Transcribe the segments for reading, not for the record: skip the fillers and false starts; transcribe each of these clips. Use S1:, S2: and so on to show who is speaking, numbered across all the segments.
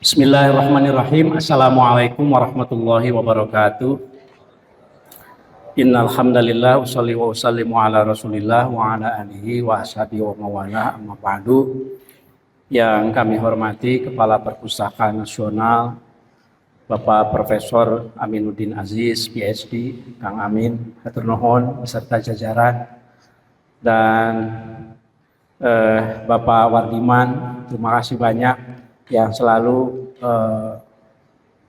S1: Bismillahirrahmanirrahim. Assalamualaikum warahmatullahi wabarakatuh. Innal hamdalillah usolli wa usallimu ala Rasulillah wa ala alihi wa ashabihi wa mawalah amma ba'du. Yang kami hormati Kepala Perpustakaan Nasional Bapak Profesor Aminuddin Aziz, PhD, Kang Amin, hatur nuhun beserta jajaran, dan Bapak Wardiman, terima kasih banyak yang selalu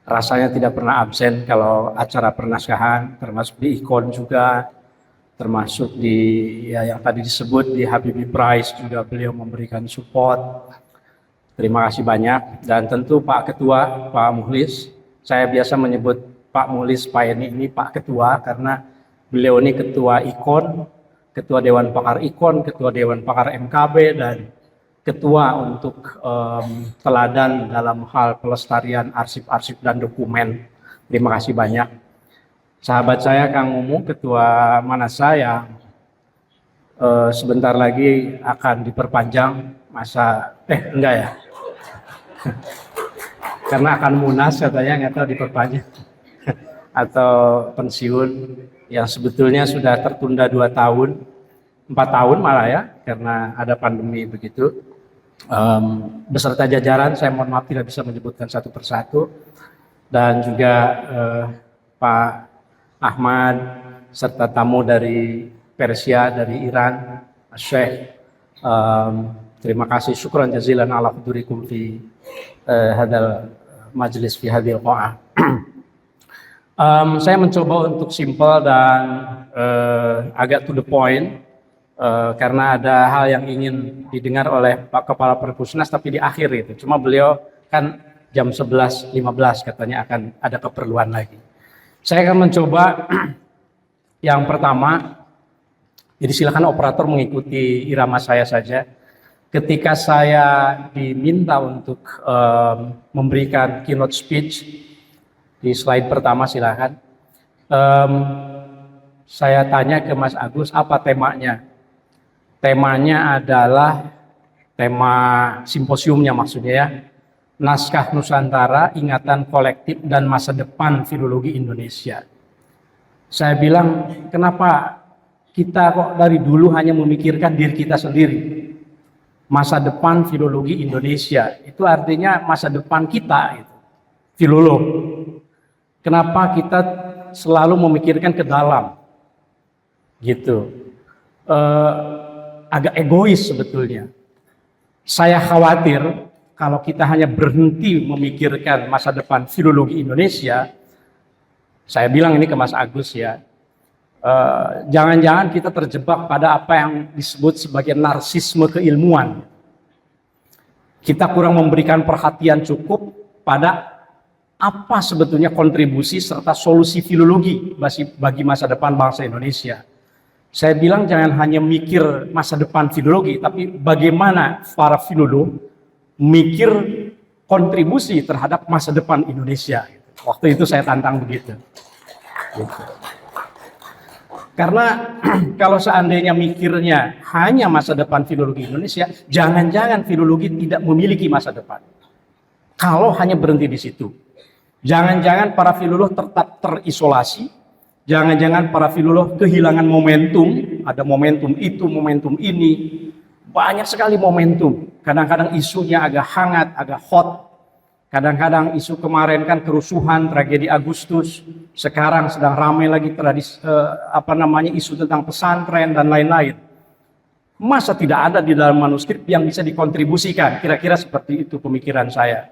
S1: rasanya tidak pernah absen kalau acara pernaskahan, termasuk di Ikon juga, termasuk di yang tadi disebut di Habibie Prize juga beliau memberikan support. Terima kasih banyak. Dan tentu Pak Ketua, Pak Muhlis, saya biasa menyebut Pak Muhlis Payeni ini Pak Ketua karena beliau ini Ketua Ikon, Ketua Dewan Pakar Ikon, Ketua Dewan Pakar MKB, dan Ketua untuk teladan dalam hal pelestarian arsip-arsip dan dokumen. Terima kasih banyak. Sahabat saya Kang Mumu, Ketua Manasa, yang sebentar lagi akan diperpanjang masa, enggak ya, karena akan munas katanya, nggak tahu diperpanjang atau pensiun, yang sebetulnya sudah tertunda 2 tahun, 4 tahun malah ya, karena ada pandemi begitu. Beserta jajaran, saya mohon maaf tidak bisa menyebutkan satu persatu, dan juga Pak Ahmad serta tamu dari Persia, dari Iran, Syekh, terima kasih, syukran jazilan ala hudurikum fi hadal majlis fi hadil qa'ah. Saya mencoba untuk simple dan agak to the point, karena ada hal yang ingin didengar oleh Pak Kepala Perpusnas tapi di akhir itu. Cuma beliau kan jam 11.15 katanya akan ada keperluan lagi. Saya akan mencoba yang pertama, jadi silakan operator mengikuti irama saya saja. Ketika saya diminta untuk memberikan keynote speech, di slide pertama silakan, saya tanya ke Mas Agus apa temanya. Temanya adalah tema simposiumnya, maksudnya ya, Naskah Nusantara, Ingatan Kolektif dan Masa Depan Filologi Indonesia. Saya bilang, kenapa kita kok dari dulu hanya memikirkan diri kita sendiri? Masa depan filologi Indonesia itu artinya masa depan kita, itu filolog. Kenapa kita selalu memikirkan ke dalam, gitu? Agak egois sebetulnya. Saya khawatir kalau kita hanya berhenti memikirkan masa depan filologi Indonesia, saya bilang ini ke Mas Agus ya, jangan-jangan kita terjebak pada apa yang disebut sebagai narsisme keilmuan. Kita kurang memberikan perhatian cukup pada apa sebetulnya kontribusi serta solusi filologi bagi masa depan bangsa Indonesia. Saya bilang jangan hanya mikir masa depan filologi, tapi bagaimana para filolog mikir kontribusi terhadap masa depan Indonesia. Waktu itu saya tantang begitu. Karena kalau seandainya mikirnya hanya masa depan filologi Indonesia, jangan-jangan filologi tidak memiliki masa depan. Kalau hanya berhenti di situ, jangan-jangan para filolog tetap terisolasi. Jangan-jangan para filolog kehilangan momentum, ada momentum itu, momentum ini, banyak sekali momentum. Kadang-kadang isunya agak hangat, agak hot. Kadang-kadang isu kemarin kan kerusuhan, tragedi Agustus. Sekarang sedang ramai lagi isu tentang pesantren dan lain-lain. Masa tidak ada di dalam manuskrip yang bisa dikontribusikan? Kira-kira seperti itu pemikiran saya.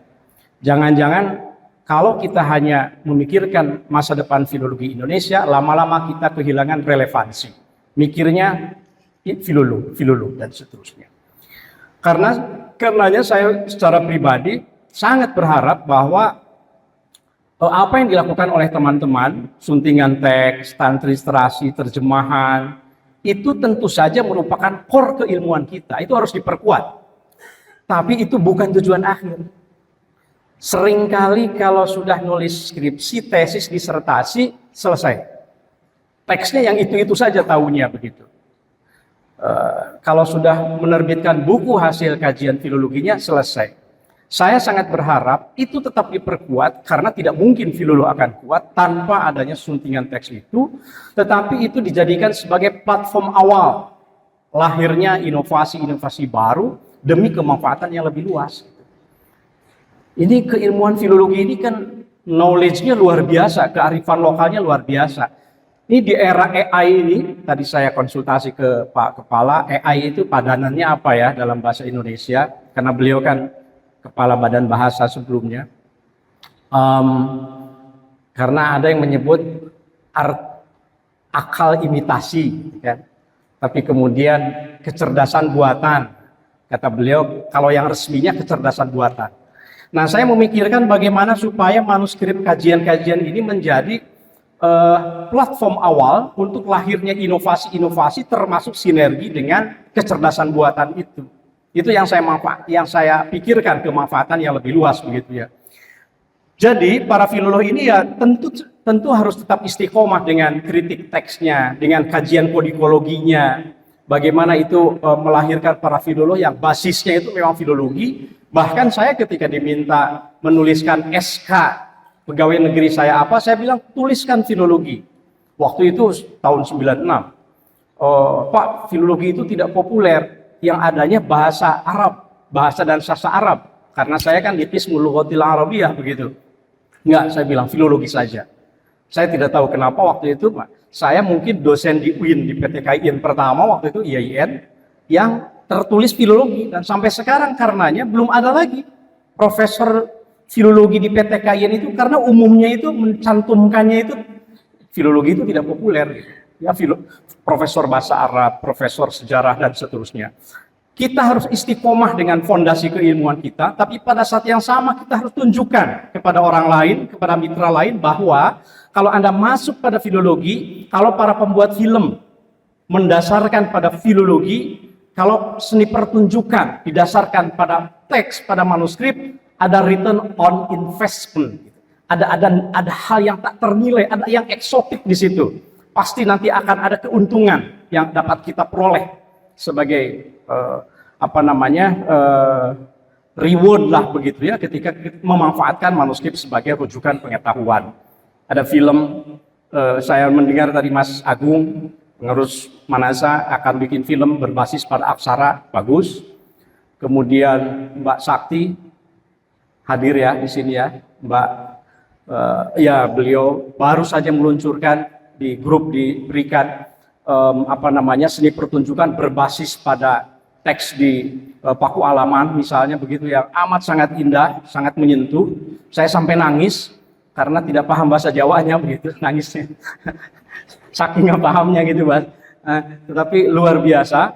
S1: Jangan-jangan kalau kita hanya memikirkan masa depan filologi Indonesia, lama-lama kita kehilangan relevansi. Mikirnya filolog dan seterusnya. Karenanya saya secara pribadi sangat berharap bahwa apa yang dilakukan oleh teman-teman, suntingan teks, transliterasi, terjemahan, itu tentu saja merupakan core keilmuan kita. Itu harus diperkuat. Tapi itu bukan tujuan akhir. Seringkali kalau sudah nulis skripsi, tesis, disertasi, selesai. Teksnya yang itu-itu saja tahunya begitu. Kalau sudah menerbitkan buku hasil kajian filologinya, selesai. Saya sangat berharap itu tetap diperkuat karena tidak mungkin filolog akan kuat tanpa adanya suntingan teks itu, tetapi itu dijadikan sebagai platform awal lahirnya inovasi-inovasi baru demi kemanfaatan yang lebih luas. Ini keilmuan filologi ini kan knowledge-nya luar biasa, kearifan lokalnya luar biasa. Ini di era AI ini, tadi saya konsultasi ke Pak Kepala, AI itu padanannya apa ya dalam bahasa Indonesia, karena beliau kan Kepala Badan Bahasa sebelumnya. Karena ada yang menyebut akal imitasi, kan? Tapi kemudian kecerdasan buatan. Kata beliau, kalau yang resminya kecerdasan buatan. Nah, saya memikirkan bagaimana supaya manuskrip kajian-kajian ini menjadi platform awal untuk lahirnya inovasi-inovasi termasuk sinergi dengan kecerdasan buatan itu. Itu yang saya pikirkan kemanfaatan yang lebih luas begitu ya. Jadi para filolog ini ya tentu harus tetap istiqomah dengan kritik teksnya, dengan kajian kodikologinya. Bagaimana itu melahirkan para filolog yang basisnya itu memang filologi. Bahkan saya ketika diminta menuliskan SK pegawai negeri saya apa, saya bilang tuliskan filologi. Waktu itu tahun 96. Pak, filologi itu tidak populer. Yang adanya bahasa Arab, bahasa dan sastra Arab. Karena saya kan di Qismul Lughatil Arabiyah begitu. Enggak, saya bilang filologi saja. Saya tidak tahu kenapa waktu itu, Pak. Saya mungkin dosen di UIN, di PTKIN pertama waktu itu, IAIN, yang tertulis filologi. Dan sampai sekarang karenanya belum ada lagi profesor filologi di PTKIN itu, karena umumnya itu mencantumkannya itu, filologi itu tidak populer. Ya, profesor bahasa Arab, profesor sejarah, dan seterusnya. Kita harus istiqomah dengan fondasi keilmuan kita, tapi pada saat yang sama kita harus tunjukkan kepada orang lain, kepada mitra lain, bahwa kalau Anda masuk pada filologi, kalau para pembuat film mendasarkan pada filologi, kalau seni pertunjukan didasarkan pada teks, pada manuskrip, ada return on investment. Ada hal yang tak ternilai, ada yang eksotik di situ. Pasti nanti akan ada keuntungan yang dapat kita peroleh sebagai reward lah begitu ya, ketika memanfaatkan manuskrip sebagai rujukan pengetahuan. Ada film, saya mendengar dari Mas Agung, pengurus Manasa akan bikin film berbasis pada aksara, bagus. Kemudian Mbak Sakti hadir ya di sini ya, Mbak, ya beliau baru saja meluncurkan di grup diberikan seni pertunjukan berbasis pada teks di Paku Alaman misalnya begitu, yang amat sangat indah, sangat menyentuh. Saya sampai nangis karena tidak paham bahasa Jawanya begitu, nangisnya. Saking nggak pahamnya gitu, Mas. Tetapi luar biasa.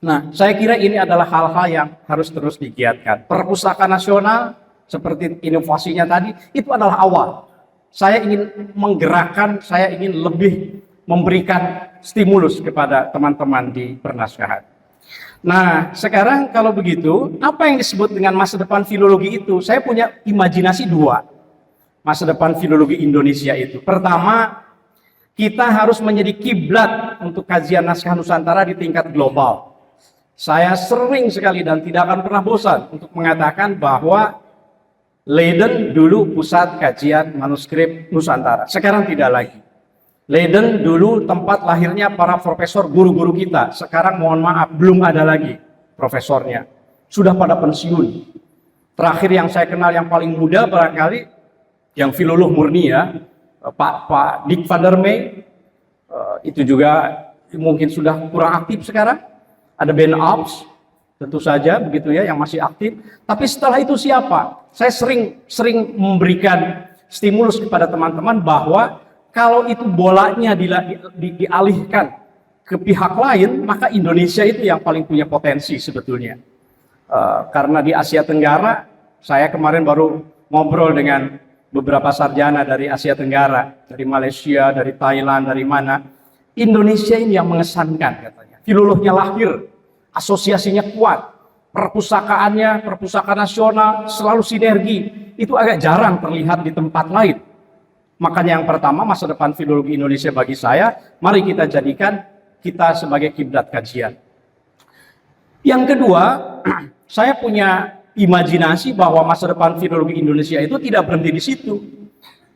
S1: Nah, saya kira ini adalah hal-hal yang harus terus digiatkan. Perpustakaan nasional seperti inovasinya tadi, itu adalah awal. Saya ingin menggerakkan, saya ingin lebih memberikan stimulus kepada teman-teman di pernaskahan. Nah, sekarang kalau begitu, apa yang disebut dengan masa depan filologi itu? Saya punya imajinasi dua. Masa depan filologi Indonesia itu. Pertama, kita harus menjadi kiblat untuk kajian naskah Nusantara di tingkat global. Saya sering sekali dan tidak akan pernah bosan untuk mengatakan bahwa Leiden dulu pusat kajian manuskrip Nusantara, sekarang tidak lagi. Leiden dulu tempat lahirnya para profesor guru-guru kita, sekarang mohon maaf belum ada lagi profesornya, sudah pada pensiun. Terakhir yang saya kenal yang paling muda barangkali yang filolog murni ya, Pak Dick van der Meij, itu juga mungkin sudah kurang aktif sekarang. Ada Ben Alps, tentu saja begitu ya, yang masih aktif. Tapi setelah itu siapa? Saya sering memberikan stimulus kepada teman-teman bahwa kalau itu bolanya dialihkan ke pihak lain, maka Indonesia itu yang paling punya potensi sebetulnya. Karena di Asia Tenggara, saya kemarin baru ngobrol dengan beberapa sarjana dari Asia Tenggara, dari Malaysia, dari Thailand, dari mana. Indonesia ini yang mengesankan katanya. Filolognya lahir, asosiasinya kuat. Perpustakaannya, perpustakaan nasional selalu sinergi. Itu agak jarang terlihat di tempat lain. Makanya yang pertama, masa depan filologi Indonesia bagi saya, mari kita jadikan kita sebagai kiblat kajian. Yang kedua, saya punya imajinasi bahwa masa depan filologi Indonesia itu tidak berhenti di situ.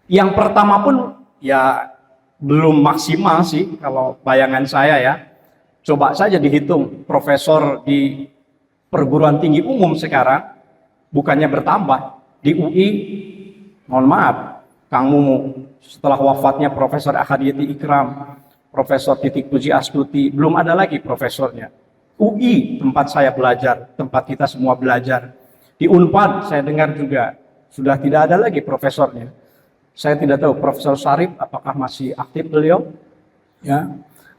S1: Yang pertama pun ya belum maksimal sih kalau bayangan saya ya. Coba saja dihitung profesor di perguruan tinggi umum sekarang bukannya bertambah. Di UI, mohon maaf, Kang Mumu, setelah wafatnya Profesor Ahadiyati Ikram, Profesor Titik Puji Astuti, belum ada lagi profesornya. UI, tempat saya belajar, tempat kita semua belajar. Di Unpad, saya dengar juga, sudah tidak ada lagi profesornya. Saya tidak tahu, Profesor Sarip, apakah masih aktif beliau? Ya.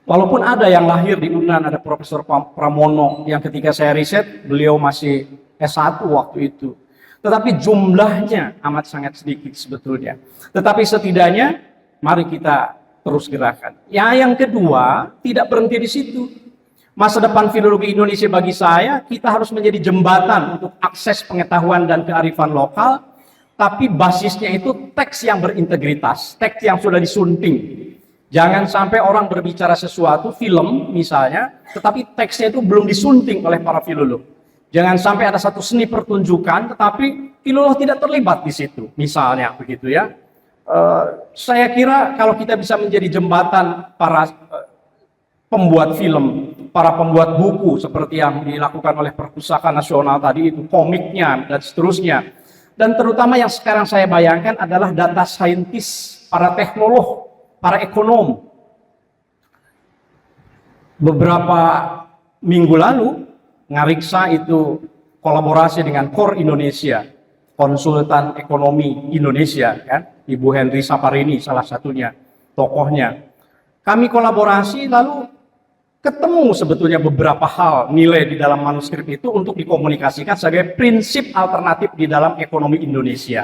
S1: Walaupun ada yang lahir di UNAN, ada Profesor Pramono, yang ketika saya riset, beliau masih S1 waktu itu. Tetapi jumlahnya amat sangat sedikit sebetulnya. Tetapi setidaknya mari kita terus gerakan. Ya, yang kedua, tidak berhenti di situ. Masa depan filologi Indonesia bagi saya, kita harus menjadi jembatan untuk akses pengetahuan dan kearifan lokal, tapi basisnya itu teks yang berintegritas, teks yang sudah disunting. Jangan sampai orang berbicara sesuatu, film misalnya, tetapi teksnya itu belum disunting oleh para filolog. Jangan sampai ada satu seni pertunjukan, tetapi filolog tidak terlibat di situ, misalnya begitu ya. Saya kira kalau kita bisa menjadi jembatan para pembuat film, para pembuat buku seperti yang dilakukan oleh Perpustakaan Nasional tadi itu, komiknya dan seterusnya. Dan terutama yang sekarang saya bayangkan adalah data saintis, para teknolog, para ekonom. Beberapa minggu lalu ngariksa itu kolaborasi dengan KOR Indonesia, konsultan ekonomi Indonesia, kan? Ibu Henry Saparini salah satunya, tokohnya. Kami kolaborasi lalu ketemu sebetulnya beberapa hal nilai di dalam manuskrip itu untuk dikomunikasikan sebagai prinsip alternatif di dalam ekonomi Indonesia.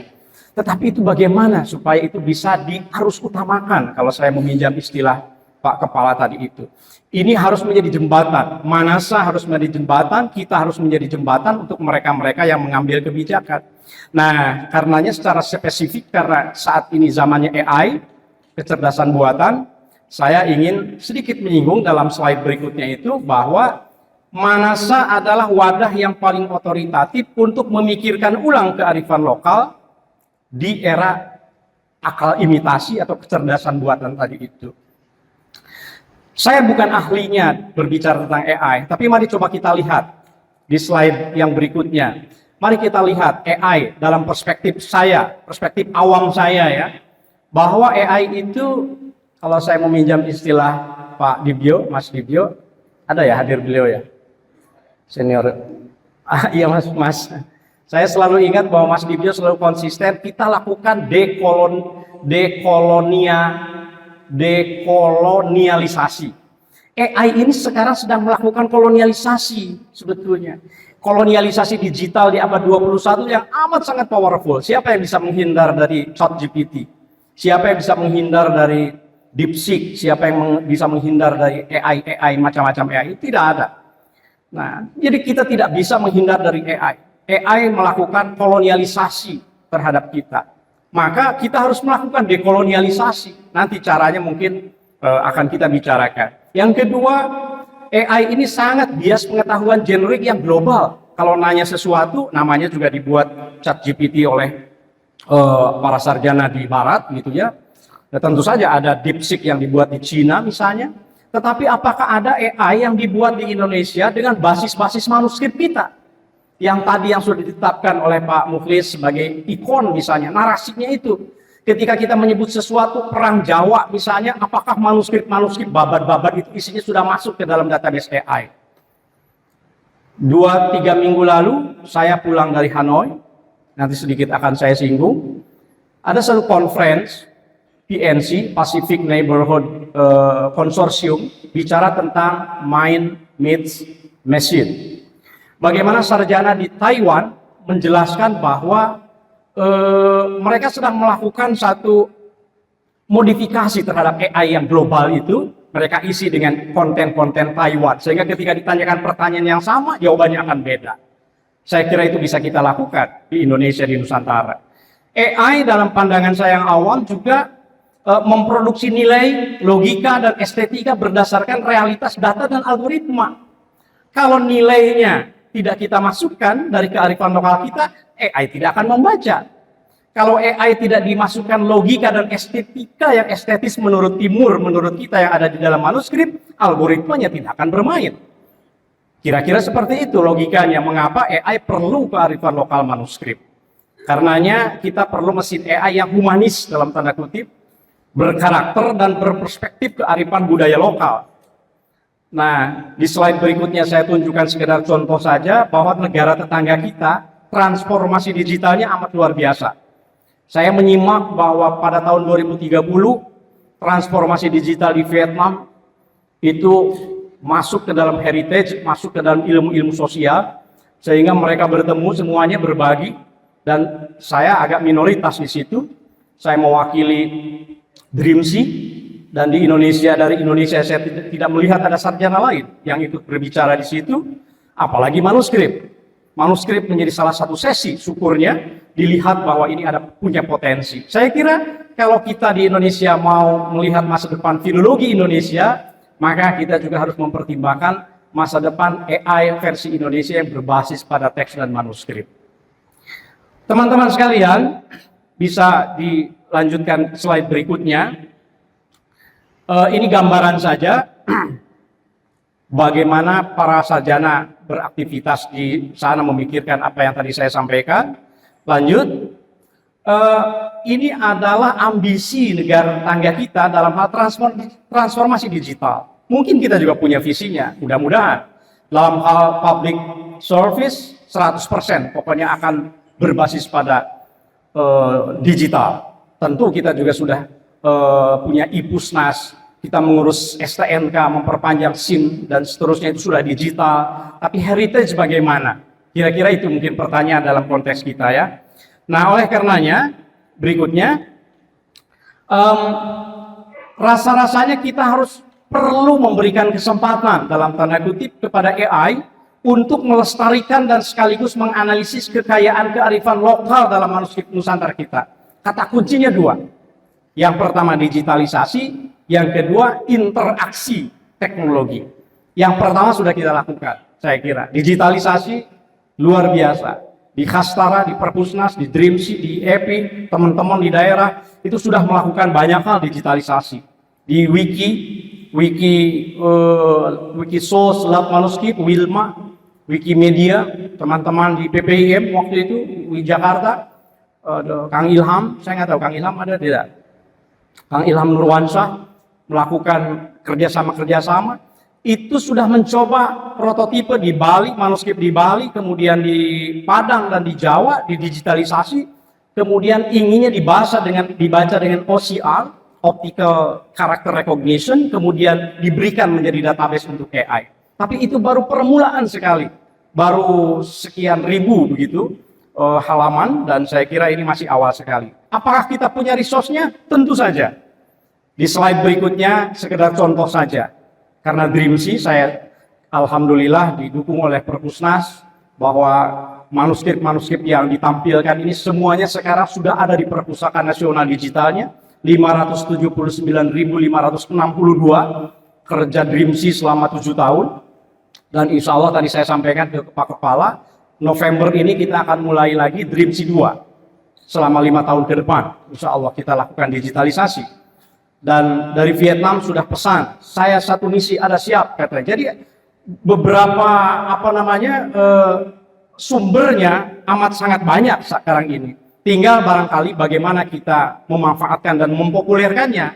S1: Tetapi itu bagaimana supaya itu bisa diharus utamakan kalau saya meminjam istilah Pak Kepala tadi itu. Ini harus menjadi jembatan. Manasa harus menjadi jembatan, kita harus menjadi jembatan untuk mereka-mereka yang mengambil kebijakan. Nah, karenanya secara spesifik karena saat ini zamannya AI, kecerdasan buatan, saya ingin sedikit menyinggung dalam slide berikutnya itu bahwa Manasa adalah wadah yang paling otoritatif untuk memikirkan ulang kearifan lokal di era akal imitasi atau kecerdasan buatan tadi itu. Saya bukan ahlinya berbicara tentang AI, tapi mari coba kita lihat di slide yang berikutnya. Mari kita lihat AI dalam perspektif saya, perspektif awam saya ya, bahwa AI itu, kalau saya meminjam istilah Pak Dibyo, Mas Dibyo, ada ya hadir beliau ya, senior. Iya Mas. Saya selalu ingat bahwa Mas Dibyo selalu konsisten, kita lakukan dekolonialisasi. AI ini sekarang sedang melakukan kolonialisasi sebetulnya. Kolonialisasi digital di abad 21 yang amat sangat powerful. Siapa yang bisa menghindar dari ChatGPT? Siapa yang bisa menghindar dari DeepSeek? Siapa yang bisa menghindar dari AI macam-macam AI? Tidak ada. Nah, jadi kita tidak bisa menghindar dari AI. AI melakukan kolonialisasi terhadap kita. Maka kita harus melakukan dekolonialisasi. Nanti caranya mungkin akan kita bicarakan. Yang kedua, AI ini sangat bias pengetahuan generik yang global. Kalau nanya sesuatu, namanya juga dibuat ChatGPT oleh para sarjana di barat gitu ya. Nah, tentu saja ada DeepSeek yang dibuat di Cina misalnya. Tetapi apakah ada AI yang dibuat di Indonesia dengan basis-basis manuskrip kita? Yang tadi yang sudah ditetapkan oleh Pak Mukhlis sebagai ikon misalnya, narasinya itu. Ketika kita menyebut sesuatu perang Jawa misalnya, apakah manuskrip-manuskrip babat-babat itu isinya sudah masuk ke dalam database AI? 2-3 minggu lalu saya pulang dari Hanoi, nanti sedikit akan saya singgung. Ada satu conference PNC, Pacific Neighborhood Consortium, bicara tentang mind meets machine. Bagaimana sarjana di Taiwan menjelaskan bahwa mereka sedang melakukan satu modifikasi terhadap AI yang global itu, mereka isi dengan konten-konten Taiwan, sehingga ketika ditanyakan pertanyaan yang sama, jawabannya akan beda. Saya kira itu bisa kita lakukan di Indonesia, di Nusantara. AI dalam pandangan saya yang awam juga memproduksi nilai, logika, dan estetika berdasarkan realitas data dan algoritma. Kalau nilainya tidak kita masukkan dari kearifan lokal kita, AI tidak akan membaca. Kalau AI tidak dimasukkan logika dan estetika yang estetis menurut timur, menurut kita yang ada di dalam manuskrip, algoritmanya tidak akan bermain. Kira-kira seperti itu logikanya mengapa AI perlu kearifan lokal manuskrip. Karenanya kita perlu mesin AI yang humanis dalam tanda kutip, berkarakter dan berperspektif kearifan budaya lokal. Nah, di slide berikutnya saya tunjukkan sekedar contoh saja bahwa negara tetangga kita transformasi digitalnya amat luar biasa. Saya menyimak bahwa pada tahun 2030 transformasi digital di Vietnam itu masuk ke dalam heritage, masuk ke dalam ilmu-ilmu sosial, sehingga mereka bertemu semuanya berbagi, dan saya agak minoritas di situ. Saya mewakili Dreamsea, dan di Indonesia, dari Indonesia saya tidak melihat ada sarjana lain yang ikut berbicara di situ, apalagi manuskrip. Manuskrip menjadi salah satu sesi, syukurnya dilihat bahwa ini ada punya potensi. Saya kira kalau kita di Indonesia mau melihat masa depan filologi Indonesia, maka kita juga harus mempertimbangkan masa depan AI versi Indonesia yang berbasis pada teks dan manuskrip. Teman-teman sekalian, bisa dilanjutkan slide berikutnya. Ini gambaran saja bagaimana para sarjana beraktivitas di sana memikirkan apa yang tadi saya sampaikan. Lanjut, ini adalah ambisi negara tetangga kita dalam hal transformasi digital. Mungkin kita juga punya visinya, mudah-mudahan. Dalam hal public service, 100% pokoknya akan berbasis pada digital. Tentu kita juga sudah punya IPUSNAS, kita mengurus STNK, memperpanjang SIM, dan seterusnya itu sudah digital. Tapi heritage bagaimana? Kira-kira itu mungkin pertanyaan dalam konteks kita ya. Nah, oleh karenanya, berikutnya, rasa-rasanya kita harus perlu memberikan kesempatan dalam tanda kutip kepada AI untuk melestarikan dan sekaligus menganalisis kekayaan kearifan lokal dalam manuskrip Nusantara kita. Kata kuncinya dua. Yang pertama digitalisasi, yang kedua interaksi teknologi. Yang pertama sudah kita lakukan, saya kira. Digitalisasi luar biasa. Di Kastara, di Perpusnas, di Dreamsea, di EPI, teman-teman di daerah itu sudah melakukan banyak hal digitalisasi. Di Wikisource, Lab Manuskrip, Wilma, Wikimedia, teman-teman di PPIM waktu itu, di Jakarta, Kang Ilham, saya nggak tahu Kang Ilham ada tidak? Kang Ilham Nurwansyah melakukan kerjasama, itu sudah mencoba prototipe di Bali, manuskrip di Bali, kemudian di Padang dan di Jawa, didigitalisasi, kemudian inginnya dibaca dengan OCR, Optical Character Recognition, kemudian diberikan menjadi database untuk AI. Tapi itu baru permulaan sekali, baru sekian ribu begitu halaman, dan saya kira ini masih awal sekali. Apakah kita punya resource-nya? Tentu saja. Di slide berikutnya sekedar contoh saja. Karena Dreamsea saya alhamdulillah didukung oleh Perpusnas bahwa manuskrip-manuskrip yang ditampilkan ini semuanya sekarang sudah ada di Perpustakaan Nasional Digitalnya, 579.562 kerja Dreamsea selama 7 tahun. Dan insya Allah tadi saya sampaikan ke Pak Kepala, November ini kita akan mulai lagi Dreamsea 2 selama 5 tahun ke depan. Insya Allah kita lakukan digitalisasi. Dan dari Vietnam sudah pesan, saya satu misi ada siap katanya. Jadi beberapa sumbernya amat sangat banyak sekarang ini. Tinggal barangkali bagaimana kita memanfaatkan dan mempopulerkannya.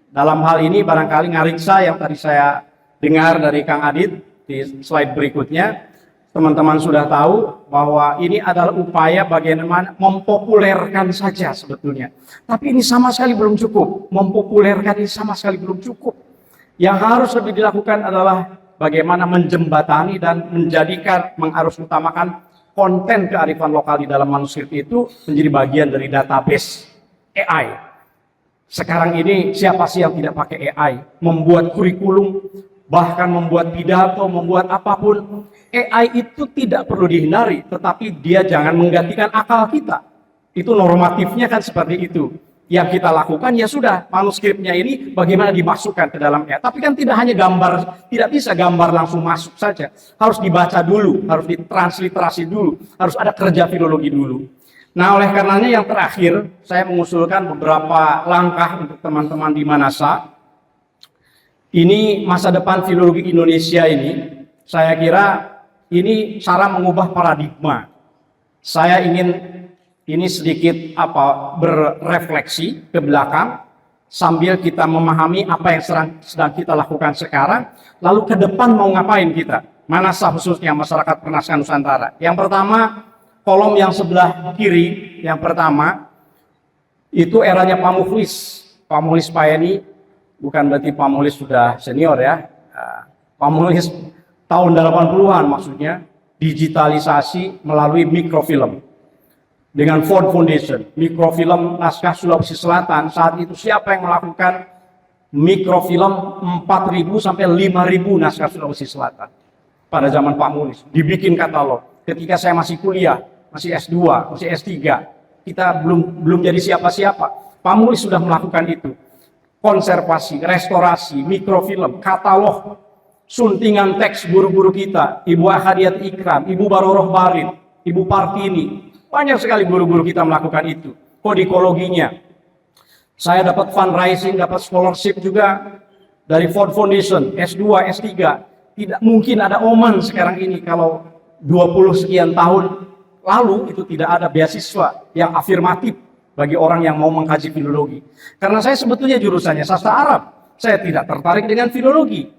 S1: Dalam hal ini barangkali ngariksa yang tadi saya dengar dari Kang Adit di slide berikutnya, teman-teman sudah tahu bahwa ini adalah upaya bagaimana mempopulerkan saja sebetulnya. Tapi ini sama sekali belum cukup. Mempopulerkan ini sama sekali belum cukup. Yang harus lebih dilakukan adalah bagaimana menjembatani dan menjadikan, mengharusutamakan konten kearifan lokal di dalam manuskrip itu menjadi bagian dari database AI. Sekarang ini siapa sih yang tidak pakai AI? Membuat kurikulum, bahkan membuat pidato, membuat apapun. AI itu tidak perlu dihindari, tetapi dia jangan menggantikan akal kita. Itu normatifnya kan seperti itu. Yang kita lakukan ya sudah, manuskripnya ini bagaimana dimasukkan ke dalamnya. Tapi kan tidak hanya gambar, tidak bisa gambar langsung masuk saja. Harus dibaca dulu, harus ditransliterasi dulu, harus ada kerja filologi dulu. Nah, oleh karenanya yang terakhir, saya mengusulkan beberapa langkah untuk teman-teman di Manasa. Ini masa depan filologi Indonesia ini, saya kira ini cara mengubah paradigma. Saya ingin ini sedikit berefleksi ke belakang sambil kita memahami apa yang sedang kita lakukan sekarang, lalu ke depan mau ngapain kita, Manasa khususnya masyarakat Penasaran Nusantara. Yang pertama, kolom yang sebelah kiri, yang pertama itu eranya Pak Mukhlis Payeni, bukan berarti Pak Mukhlis sudah senior ya, Pak Mukhlis tahun 80-an maksudnya, digitalisasi melalui mikrofilm. Dengan Ford Foundation, mikrofilm naskah Sulawesi Selatan, saat itu siapa yang melakukan mikrofilm 4.000 sampai 5.000 naskah Sulawesi Selatan pada zaman Pak Mukhlis, dibikin katalog. Ketika saya masih kuliah, masih S2, masih S3, kita belum jadi siapa-siapa. Pak Mukhlis sudah melakukan itu. Konservasi, restorasi, mikrofilm, katalog, suntingan teks guru-guru kita, Ibu Ahadiyat Ikram, Ibu Baroroh Barin, Ibu Partini. Banyak sekali guru-guru kita melakukan itu. Kodikologinya. Saya dapat fundraising, dapat scholarship juga dari Ford Foundation, S2, S3. Tidak mungkin ada Oman sekarang ini kalau 20 sekian tahun lalu itu tidak ada beasiswa yang afirmatif bagi orang yang mau mengkaji filologi. Karena saya sebetulnya jurusannya sastra Arab. Saya tidak tertarik dengan filologi.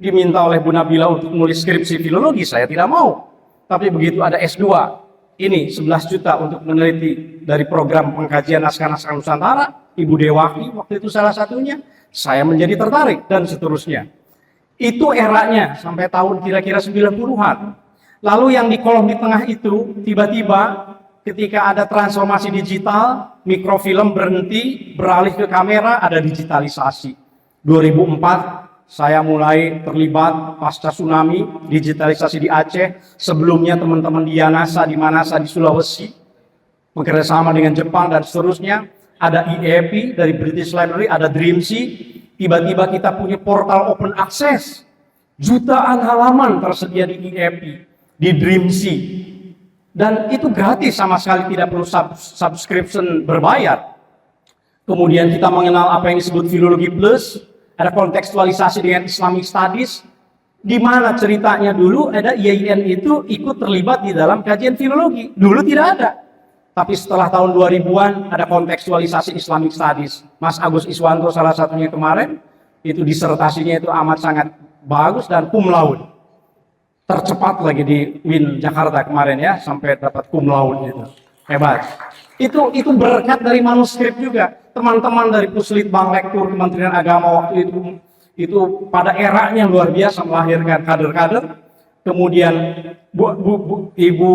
S1: Diminta oleh Bu Nabila untuk menulis skripsi filologi, saya tidak mau. Tapi begitu ada S2, ini 11 juta untuk meneliti dari program pengkajian naskah-naskah Nusantara, Ibu Dewaki waktu itu salah satunya, saya menjadi tertarik dan seterusnya. Itu eranya sampai tahun kira-kira 90-an. Lalu yang di kolom di tengah itu tiba-tiba ketika ada transformasi digital, mikrofilm berhenti, beralih ke kamera, ada digitalisasi. 2004 saya mulai terlibat pasca tsunami, digitalisasi di Aceh. Sebelumnya teman-teman di Yanasa, di Manasa, di Sulawesi, bekerjasama dengan Jepang dan seterusnya. Ada IEP dari British Library, ada Dreamsea. Tiba-tiba kita punya portal open access. Jutaan halaman tersedia di IEP, di Dreamsea. Dan itu gratis sama sekali, tidak perlu subscription berbayar. Kemudian kita mengenal apa yang disebut Filologi Plus. Ada kontekstualisasi dengan Islamic Studies, di mana ceritanya dulu ada IAIN itu ikut terlibat di dalam kajian filologi. Dulu tidak ada. Tapi setelah tahun 2000-an ada kontekstualisasi Islamic Studies. Mas Agus Iswanto salah satunya kemarin, itu disertasinya itu amat sangat bagus dan cum laude. Tercepat lagi di UIN Jakarta kemarin ya, sampai dapat cum laude gitu. Hebat. Itu berkat dari manuskrip juga. Teman-teman dari Puslitbang Lektur Kementerian Agama waktu itu pada eranya luar biasa melahirkan kader-kader. Kemudian Ibu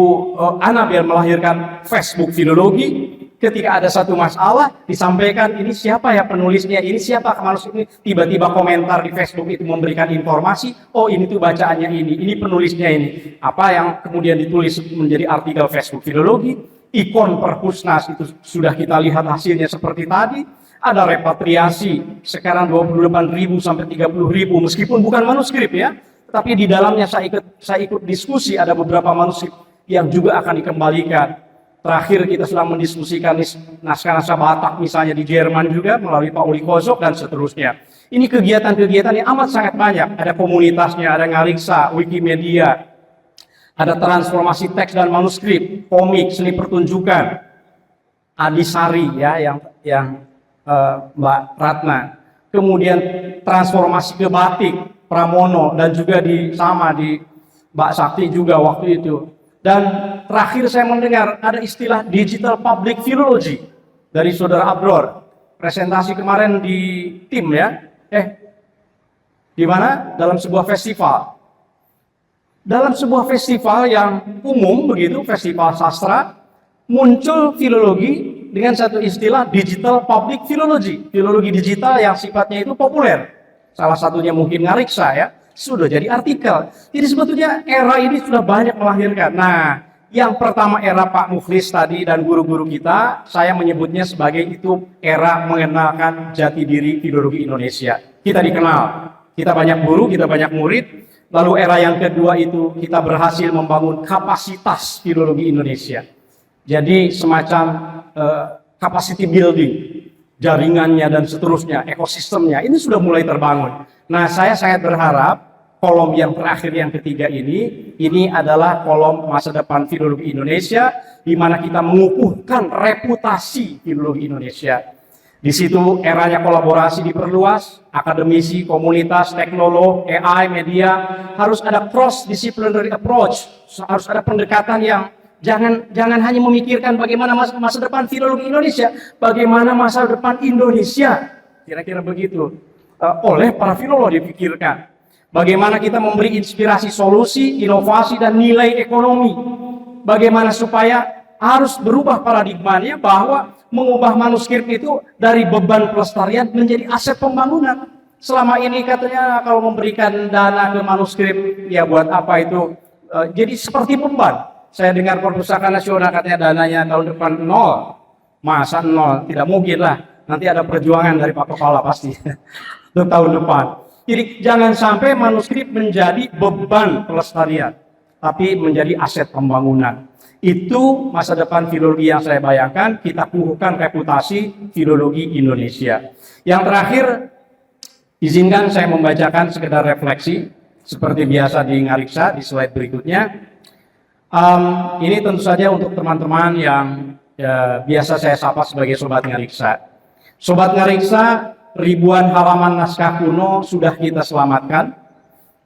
S1: Anabel melahirkan Facebook Filologi. Ketika ada satu masalah disampaikan, ini siapa ya penulisnya, ini siapa manuskrip ini, tiba-tiba komentar di Facebook itu memberikan informasi, oh ini tuh bacaannya ini penulisnya ini. Apa yang kemudian ditulis menjadi artikel Facebook Filologi. Ikon Perpusnas itu sudah kita lihat hasilnya seperti tadi. Ada repatriasi sekarang 28.000 sampai 30.000 meskipun bukan manuskrip ya, tapi di dalamnya saya ikut diskusi, ada beberapa manuskrip yang juga akan dikembalikan. Terakhir kita sedang mendiskusikan naskah-naskah Batak misalnya di Jerman juga melalui Pak Uli Kozok dan seterusnya. Ini kegiatan-kegiatan yang amat sangat banyak. Ada komunitasnya, ada Ngariksa, Wikimedia, ada transformasi teks dan manuskrip, komik, seni pertunjukan, Adisari ya yang Mbak Ratna. Kemudian transformasi ke batik, Pramono, dan juga di Mbak Sakti juga waktu itu. Dan terakhir saya mendengar ada istilah digital public philology dari Saudara Abror. Presentasi kemarin di tim ya. Di mana? Dalam sebuah festival. Dalam sebuah festival yang umum begitu, festival sastra, muncul filologi dengan satu istilah digital public philology. Filologi digital yang sifatnya itu populer. Salah satunya mungkin Ngariksa ya, sudah jadi artikel. Jadi sebetulnya era ini sudah banyak melahirkan. Nah, Yang pertama era Pak Mukhlis tadi dan guru-guru kita, saya menyebutnya sebagai itu era mengenalkan jati diri filologi Indonesia. Kita dikenal, kita banyak guru, kita banyak murid. Lalu era yang kedua itu kita berhasil membangun kapasitas filologi Indonesia. Jadi semacam capacity building, jaringannya dan seterusnya, ekosistemnya, ini sudah mulai terbangun. Nah, saya sangat berharap kolom yang terakhir yang ketiga ini adalah kolom masa depan filologi Indonesia, di mana kita mengukuhkan reputasi filologi Indonesia. Di situ eranya kolaborasi diperluas, akademisi, komunitas, teknolog, AI, media, harus ada cross-disciplinary approach, harus ada pendekatan yang jangan hanya memikirkan bagaimana masa depan filologi Indonesia, bagaimana masa depan Indonesia, kira-kira begitu, oleh para filolog dipikirkan. Bagaimana kita memberi inspirasi, solusi, inovasi, dan nilai ekonomi. Bagaimana supaya harus berubah paradigmanya bahwa mengubah manuskrip itu dari beban pelestarian menjadi aset pembangunan. Selama ini katanya kalau memberikan dana ke manuskrip, ya buat apa itu? Jadi seperti beban. Saya dengar perpustakaan nasional katanya dananya tahun depan nol. Masa nol? Tidak mungkin lah. Nanti ada perjuangan dari Pak Kepala pasti untuk tahun depan. Jadi jangan sampai manuskrip menjadi beban pelestarian, tapi menjadi aset pembangunan. Itu masa depan filologi yang saya bayangkan, kita kukuhkan reputasi filologi Indonesia. Yang terakhir, izinkan saya membacakan sekedar refleksi, seperti biasa di Ngariksa, di slide berikutnya. Ini tentu saja untuk teman-teman yang biasa saya sapa sebagai Sobat Ngariksa. Sobat Ngariksa, ribuan halaman naskah kuno sudah kita selamatkan.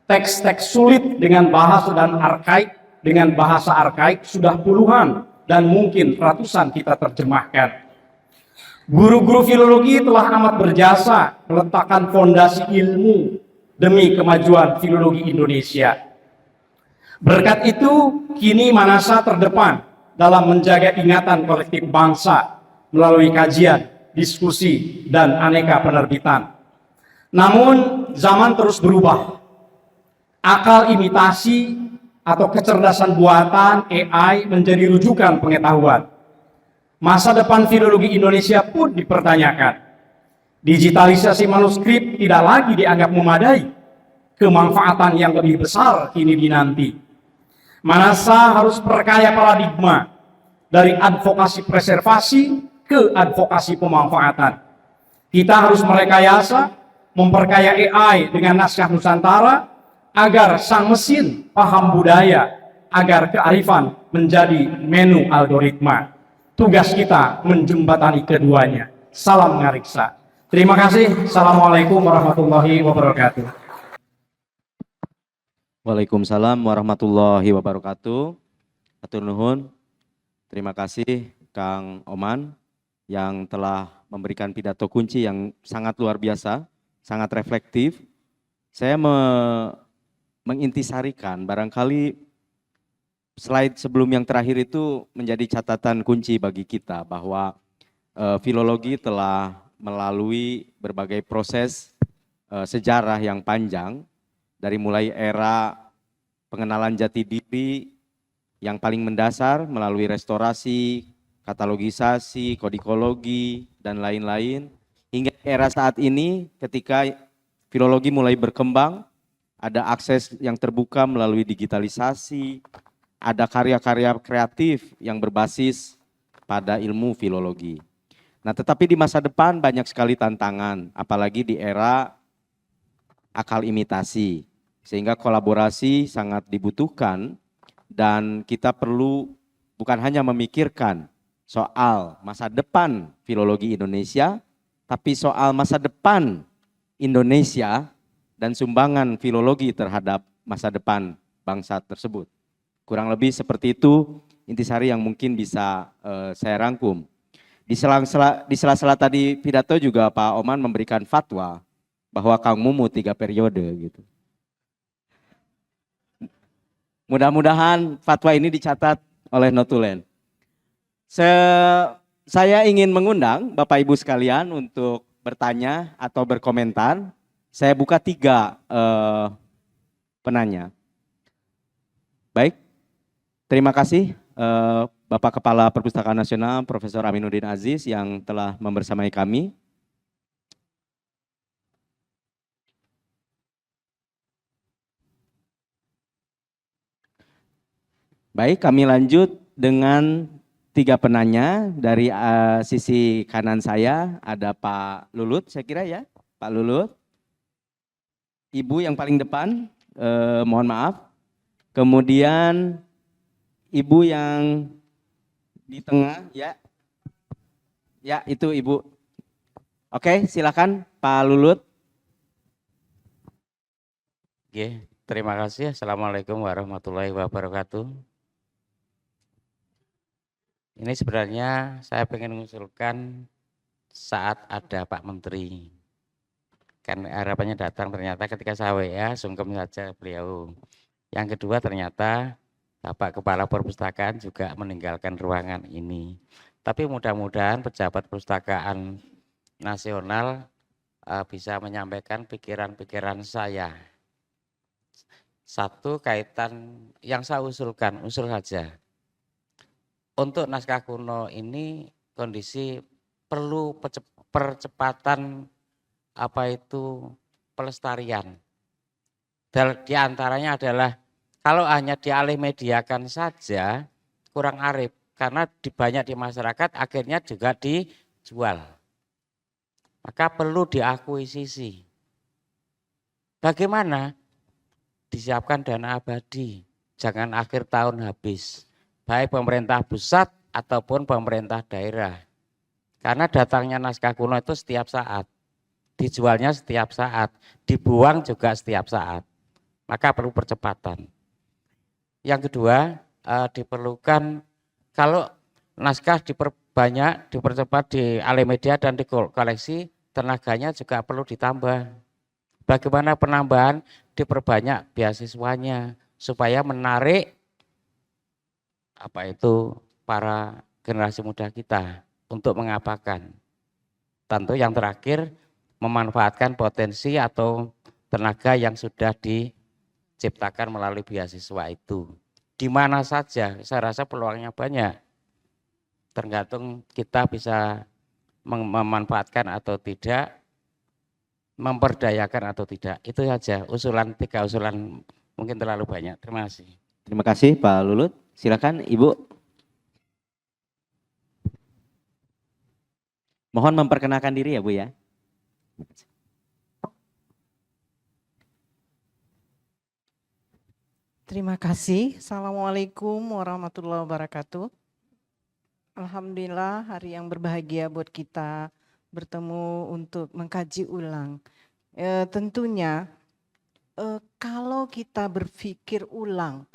S1: Teks-teks sulit dengan bahasa dan arkaik, dengan bahasa arkaik sudah puluhan dan mungkin ratusan kita terjemahkan. Guru-guru filologi telah amat berjasa meletakkan fondasi ilmu demi kemajuan filologi Indonesia. Berkat itu, kini Manasa terdepan dalam menjaga ingatan kolektif bangsa melalui kajian, diskusi, dan aneka penerbitan. Namun, zaman terus berubah. Akal imitasi atau kecerdasan buatan AI menjadi rujukan pengetahuan. Masa depan filologi Indonesia pun dipertanyakan. Digitalisasi manuskrip tidak lagi dianggap memadai. Kemanfaatan yang lebih besar kini dinanti. Manasa harus perkaya paradigma dari advokasi preservasi ke advokasi pemanfaatan. Kita harus merekayasa, memperkaya AI dengan naskah Nusantara, agar sang mesin paham budaya, agar kearifan menjadi menu algoritma. Tugas kita menjembatani keduanya. Salam Ngariksa. Terima kasih. Assalamualaikum warahmatullahi wabarakatuh.
S2: Waalaikumsalam warahmatullahi wabarakatuh. Hatur nuhun. Terima kasih Kang Oman yang telah memberikan pidato kunci yang sangat luar biasa, sangat reflektif. Saya mengintisarikan, barangkali slide sebelum yang terakhir itu menjadi catatan kunci bagi kita bahwa filologi telah melalui berbagai proses sejarah yang panjang, dari mulai era pengenalan jati diri yang paling mendasar melalui restorasi, katalogisasi, kodikologi, dan lain-lain, hingga era saat ini ketika filologi mulai berkembang, ada akses yang terbuka melalui digitalisasi, ada karya-karya kreatif yang berbasis pada ilmu filologi. Nah, tetapi di masa depan banyak sekali tantangan, apalagi di era akal imitasi, sehingga kolaborasi sangat dibutuhkan dan kita perlu bukan hanya memikirkan soal masa depan filologi Indonesia, tapi soal masa depan Indonesia dan sumbangan filologi terhadap masa depan bangsa tersebut. Kurang lebih seperti itu intisari yang mungkin bisa saya rangkum. Di sela-sela tadi pidato juga Pak Oman memberikan fatwa bahwa Kang Mumu 3 periode gitu. Mudah-mudahan fatwa ini dicatat oleh Notulen. Saya ingin mengundang Bapak Ibu sekalian untuk bertanya atau berkomentar. Saya buka 3 penanya. Baik, terima kasih Bapak Kepala Perpustakaan Nasional Profesor Aminuddin Aziz yang telah membersamai kami. Baik, kami lanjut dengan 3 penanya. Dari sisi kanan saya ada Pak Lulut, saya kira ya, Pak Lulut. Ibu yang paling depan, mohon maaf. Kemudian Ibu yang di tengah, ya. Ya, itu Ibu. Oke, silakan Pak Lulut.
S3: Oke, terima kasih. Assalamualaikum warahmatullahi wabarakatuh. Ini sebenarnya saya ingin mengusulkan saat ada Pak Menteri. Kan harapannya datang, ternyata ketika saya WA sungkem saja beliau. Yang kedua ternyata Bapak Kepala Perpustakaan juga meninggalkan ruangan ini. Tapi mudah-mudahan pejabat perpustakaan nasional bisa menyampaikan pikiran-pikiran saya. Satu kaitan yang saya usulkan, usul saja. Untuk naskah kuno ini kondisi perlu percepatan pelestarian. Di antaranya adalah kalau hanya dialih mediakan saja kurang arif karena banyak di masyarakat akhirnya juga dijual. Maka perlu diakuisisi. Bagaimana? Disiapkan dana abadi, jangan akhir tahun habis. Baik pemerintah pusat ataupun pemerintah daerah. Karena datangnya naskah kuno itu setiap saat, dijualnya setiap saat, dibuang juga setiap saat. Maka perlu percepatan. Yang kedua, diperlukan kalau naskah dipercepat di alih media dan di koleksi, tenaganya juga perlu ditambah. Bagaimana penambahan? Diperbanyak beasiswanya supaya menarik para generasi muda kita untuk mengapakan. Tentu yang terakhir memanfaatkan potensi atau tenaga yang sudah diciptakan melalui beasiswa itu. Di mana saja, saya rasa peluangnya banyak. Tergantung kita bisa memanfaatkan atau tidak, memperdayakan atau tidak. Itu saja usulan, 3 usulan, mungkin terlalu banyak. Terima kasih.
S2: Terima kasih Pak Lulut. Silakan Ibu. Mohon memperkenalkan diri ya Bu ya.
S4: Terima kasih. Assalamualaikum warahmatullahi wabarakatuh. Alhamdulillah hari yang berbahagia buat kita bertemu untuk mengkaji ulang. Tentunya kalau kita berpikir ulang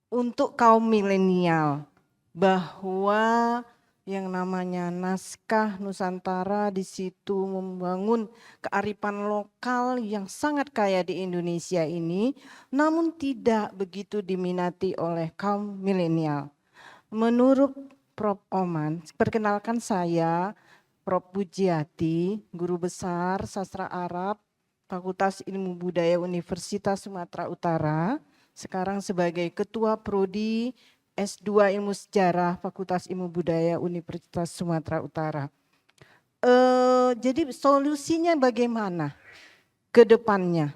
S4: untuk kaum milenial bahwa yang namanya naskah Nusantara di situ membangun kearifan lokal yang sangat kaya di Indonesia ini, namun tidak begitu diminati oleh kaum milenial. Menurut Prof. Oman, perkenalkan saya Prof. Pujiati, guru besar sastra Arab, Fakultas Ilmu Budaya Universitas Sumatera Utara, sekarang sebagai Ketua Prodi S2 Ilmu Sejarah Fakultas Ilmu Budaya Universitas Sumatera Utara. Jadi solusinya bagaimana ke depannya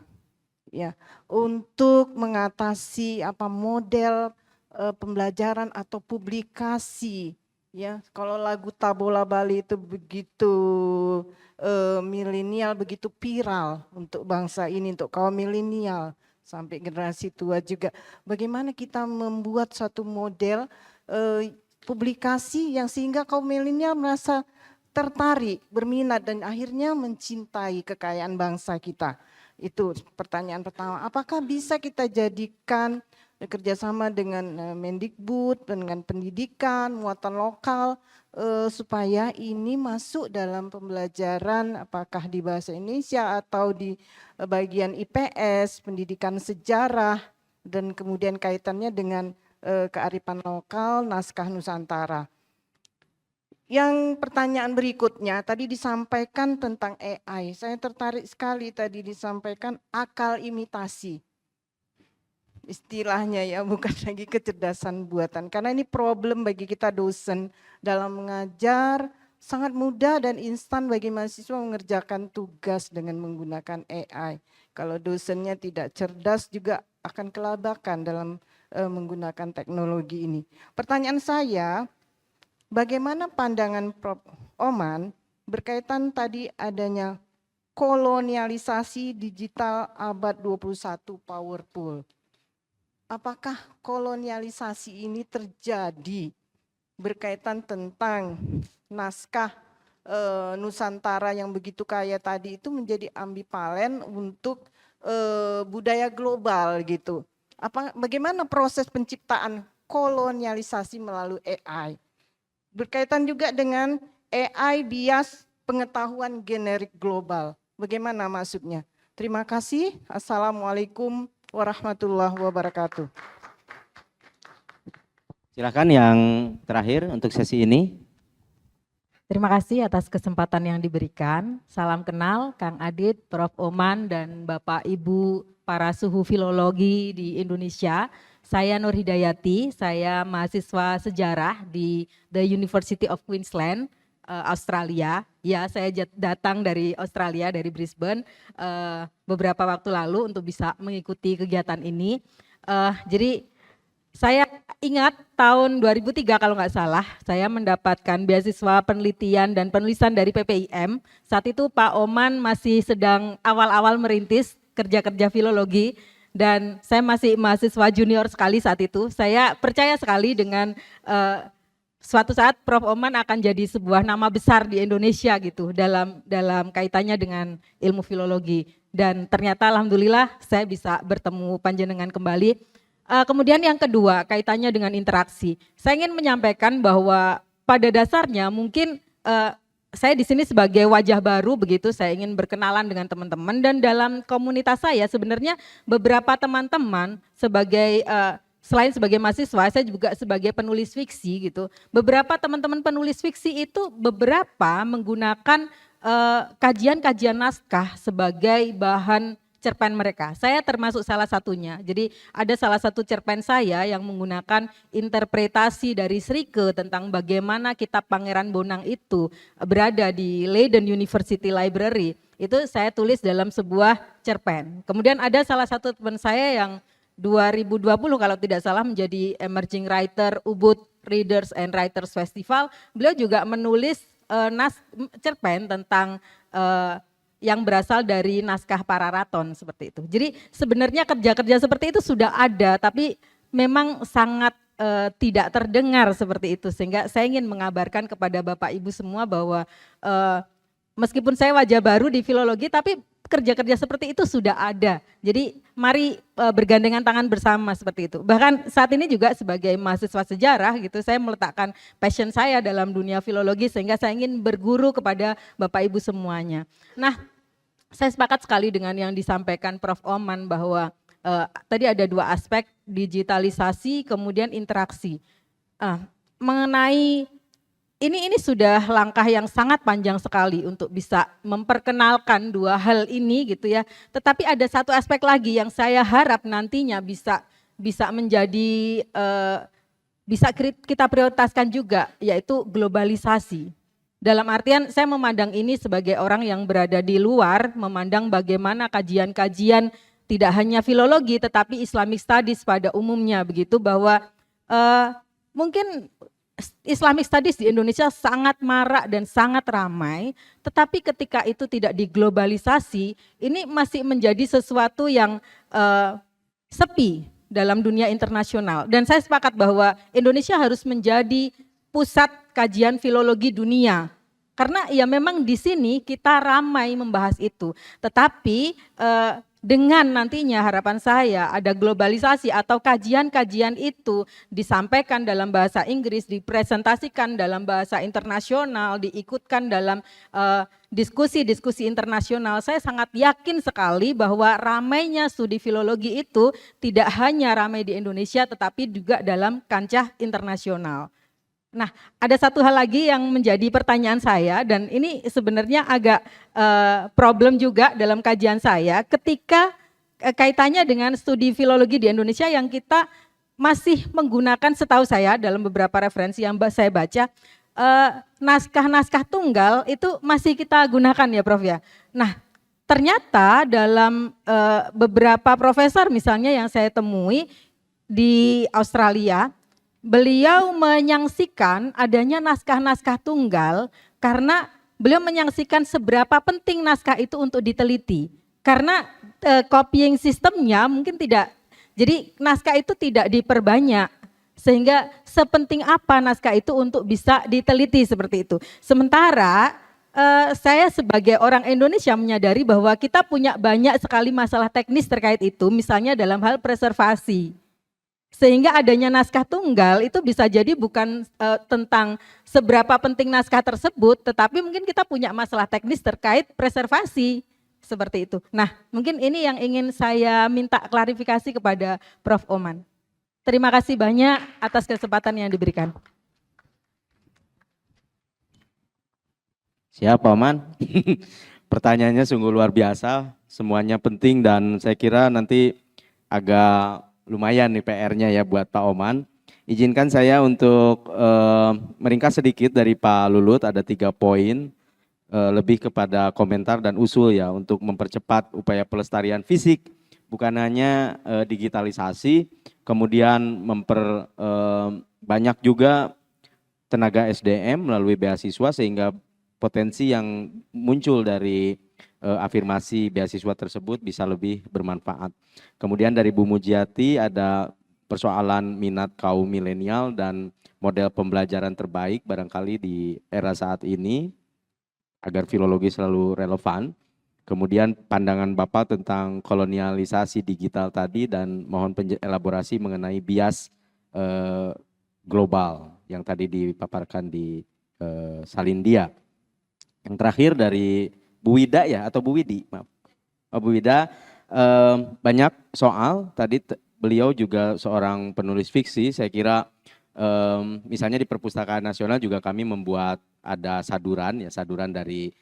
S4: ya untuk mengatasi model pembelajaran atau publikasi ya. Kalau lagu Tabola Bali itu begitu milenial, begitu viral untuk bangsa ini, untuk kaum milenial sampai generasi tua juga. Bagaimana kita membuat satu model publikasi yang sehingga kaum milenial merasa tertarik, berminat dan akhirnya mencintai kekayaan bangsa kita. Itu pertanyaan pertama. Apakah bisa kita jadikan kerjasama dengan Mendikbud, dengan pendidikan, muatan lokal, supaya ini masuk dalam pembelajaran apakah di bahasa Indonesia atau di bagian IPS, pendidikan sejarah, dan kemudian kaitannya dengan kearifan lokal, naskah Nusantara. Yang pertanyaan berikutnya tadi disampaikan tentang AI. Saya tertarik sekali tadi disampaikan akal imitasi. istilahnya ya, bukan lagi kecerdasan buatan. Karena ini problem bagi kita dosen dalam mengajar, sangat mudah dan instan bagi mahasiswa mengerjakan tugas dengan menggunakan AI. Kalau dosennya tidak cerdas juga akan kelabakan dalam menggunakan teknologi ini. Pertanyaan saya, bagaimana pandangan Prof. Oman berkaitan tadi adanya kolonialisasi digital abad 21 powerful? Apakah kolonialisasi ini terjadi berkaitan tentang naskah Nusantara yang begitu kaya tadi itu menjadi ambivalen untuk budaya global gitu? Bagaimana proses penciptaan kolonialisasi melalui AI? Berkaitan juga dengan AI bias pengetahuan generik global. Bagaimana maksudnya? Terima kasih. Assalamualaikum warahmatullahi wabarakatuh.
S2: Silakan yang terakhir untuk sesi ini.
S5: Terima kasih atas kesempatan yang diberikan. Salam kenal Kang Adit, Prof. Oman, dan Bapak Ibu para suhu filologi di Indonesia. Saya Nur Hidayati, saya mahasiswa sejarah di The University of Queensland, Australia. Ya, saya datang dari Australia, dari Brisbane, beberapa waktu lalu untuk bisa mengikuti kegiatan ini. Jadi saya ingat tahun 2003 kalau nggak salah, saya mendapatkan beasiswa penelitian dan penulisan dari PPIM. Saat itu Pak Oman masih sedang awal-awal merintis kerja-kerja filologi, dan saya masih mahasiswa junior sekali saat itu. Saya percaya sekali dengan suatu saat Prof. Oman akan jadi sebuah nama besar di Indonesia gitu dalam kaitannya dengan ilmu filologi. Dan ternyata alhamdulillah saya bisa bertemu panjenengan kembali. Kemudian yang kedua kaitannya dengan interaksi. Saya ingin menyampaikan bahwa pada dasarnya mungkin saya di sini sebagai wajah baru begitu, saya ingin berkenalan dengan teman-teman, dan dalam komunitas saya sebenarnya beberapa teman-teman sebagai selain sebagai mahasiswa, saya juga sebagai penulis fiksi gitu. Beberapa teman-teman penulis fiksi itu beberapa menggunakan kajian-kajian naskah sebagai bahan cerpen mereka. Saya termasuk salah satunya. Jadi ada salah satu cerpen saya yang menggunakan interpretasi dari Srike tentang bagaimana kitab Pangeran Bonang itu berada di Leiden University Library. Itu saya tulis dalam sebuah cerpen. Kemudian ada salah satu teman saya yang 2020 kalau tidak salah menjadi emerging writer Ubud Readers and Writers Festival. Beliau juga menulis cerpen tentang yang berasal dari naskah Pararaton seperti itu. Jadi sebenarnya kerja-kerja seperti itu sudah ada, tapi memang sangat tidak terdengar seperti itu. Sehingga saya ingin mengabarkan kepada Bapak Ibu semua bahwa meskipun saya wajah baru di filologi, tapi kerja-kerja seperti itu sudah ada. Jadi mari bergandengan tangan bersama seperti itu. Bahkan saat ini juga sebagai mahasiswa sejarah gitu, saya meletakkan passion saya dalam dunia filologi sehingga saya ingin berguru kepada Bapak Ibu semuanya. Nah, saya sepakat sekali dengan yang disampaikan Prof. Oman bahwa tadi ada dua aspek, digitalisasi kemudian interaksi. Mengenai ini sudah langkah yang sangat panjang sekali untuk bisa memperkenalkan dua hal ini gitu ya. Tetapi ada satu aspek lagi yang saya harap nantinya bisa menjadi bisa kita prioritaskan juga, yaitu globalisasi. Dalam artian saya memandang ini sebagai orang yang berada di luar, memandang bagaimana kajian-kajian tidak hanya filologi tetapi Islamic Studies pada umumnya begitu, bahwa mungkin Islamic Studies di Indonesia sangat marak dan sangat ramai, tetapi ketika itu tidak diglobalisasi, ini masih menjadi sesuatu yang sepi dalam dunia internasional. Dan saya sepakat bahwa Indonesia harus menjadi pusat kajian filologi dunia. Karena ya memang di sini kita ramai membahas itu. Tetapi dengan nantinya harapan saya ada globalisasi atau kajian-kajian itu disampaikan dalam bahasa Inggris, dipresentasikan dalam bahasa internasional, diikutkan dalam diskusi-diskusi internasional. Saya sangat yakin sekali bahwa ramainya studi filologi itu tidak hanya ramai di Indonesia tetapi juga dalam kancah internasional. Nah, ada satu hal lagi yang menjadi pertanyaan saya, dan ini sebenarnya agak problem juga dalam kajian saya, ketika kaitannya dengan studi filologi di Indonesia yang kita masih menggunakan, setahu saya dalam beberapa referensi yang saya baca, naskah-naskah tunggal itu masih kita gunakan ya Prof ya. Nah, ternyata dalam beberapa profesor misalnya yang saya temui di Australia, beliau menyaksikan adanya naskah-naskah tunggal karena beliau menyaksikan seberapa penting naskah itu untuk diteliti. Karena copying sistemnya mungkin tidak, jadi naskah itu tidak diperbanyak. Sehingga sepenting apa naskah itu untuk bisa diteliti seperti itu. Sementara saya sebagai orang Indonesia menyadari bahwa kita punya banyak sekali masalah teknis terkait itu, misalnya dalam hal preservasi. Sehingga adanya naskah tunggal itu bisa jadi bukan tentang seberapa penting naskah tersebut, tetapi mungkin kita punya masalah teknis terkait preservasi, seperti itu. Nah, mungkin ini yang ingin saya minta klarifikasi kepada Prof. Oman. Terima kasih banyak atas kesempatan yang diberikan.
S2: Siap, Pak Oman. Pertanyaannya sungguh luar biasa, semuanya penting dan saya kira nanti agak lumayan nih PR-nya ya buat Pak Oman. Izinkan saya untuk meringkas sedikit dari Pak Lulut, ada 3 poin, lebih kepada komentar dan usul ya untuk mempercepat upaya pelestarian fisik, bukan hanya digitalisasi, kemudian banyak juga tenaga SDM melalui beasiswa sehingga potensi yang muncul dari afirmasi beasiswa tersebut bisa lebih bermanfaat. Kemudian dari Bu Mujiati ada persoalan minat kaum milenial dan model pembelajaran terbaik barangkali di era saat ini agar filologi selalu relevan. Kemudian pandangan Bapak tentang kolonialisasi digital tadi dan mohon elaborasi mengenai bias global yang tadi dipaparkan di Salindia. Yang terakhir dari Bu Wida ya atau Bu Widi, maaf. Bu Wida, banyak soal, tadi beliau juga seorang penulis fiksi, saya kira misalnya di Perpustakaan Nasional juga kami membuat ada saduran ya, saduran dari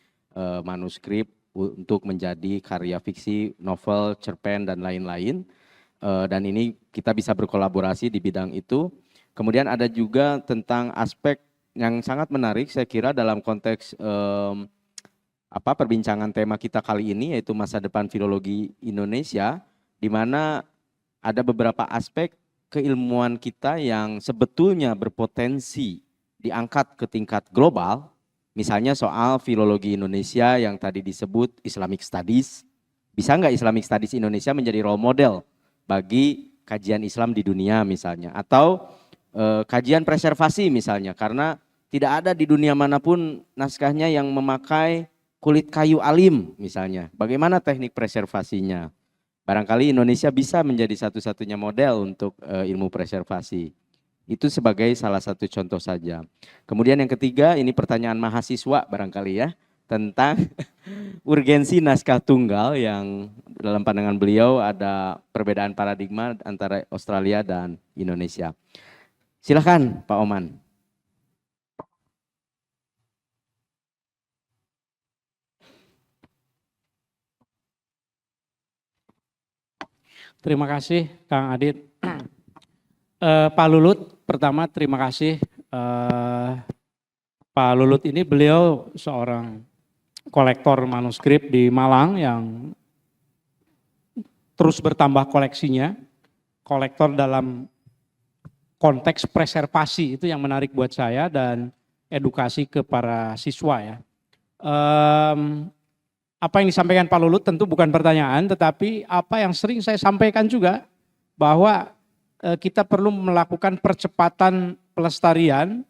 S2: manuskrip untuk menjadi karya fiksi, novel, cerpen dan lain-lain. Dan ini kita bisa berkolaborasi di bidang itu. Kemudian ada juga tentang aspek yang sangat menarik saya kira dalam konteks perbincangan tema kita kali ini yaitu masa depan filologi Indonesia, di mana ada beberapa aspek keilmuan kita yang sebetulnya berpotensi diangkat ke tingkat global. Misalnya soal filologi Indonesia yang tadi disebut Islamic Studies. Bisa nggak Islamic Studies Indonesia menjadi role model bagi kajian Islam di dunia misalnya. Atau kajian preservasi misalnya. Karena tidak ada di dunia manapun naskahnya yang memakai kulit kayu alim misalnya. Bagaimana teknik preservasinya? Barangkali Indonesia bisa menjadi satu-satunya model untuk ilmu preservasi. Itu sebagai salah satu contoh saja. Kemudian yang ketiga, ini pertanyaan mahasiswa barangkali ya, tentang urgensi naskah tunggal yang dalam pandangan beliau ada perbedaan paradigma antara Australia dan Indonesia. Silakan Pak Oman.
S1: Terima kasih Kang Adit. Pak Lulut, pertama terima kasih. Pak Lulut ini beliau seorang kolektor manuskrip di Malang yang terus bertambah koleksinya. Kolektor dalam konteks preservasi itu yang menarik buat saya dan edukasi ke para siswa ya. Apa yang disampaikan Pak Lulut tentu bukan pertanyaan, tetapi apa yang sering saya sampaikan juga bahwa kita perlu melakukan percepatan pelestarian.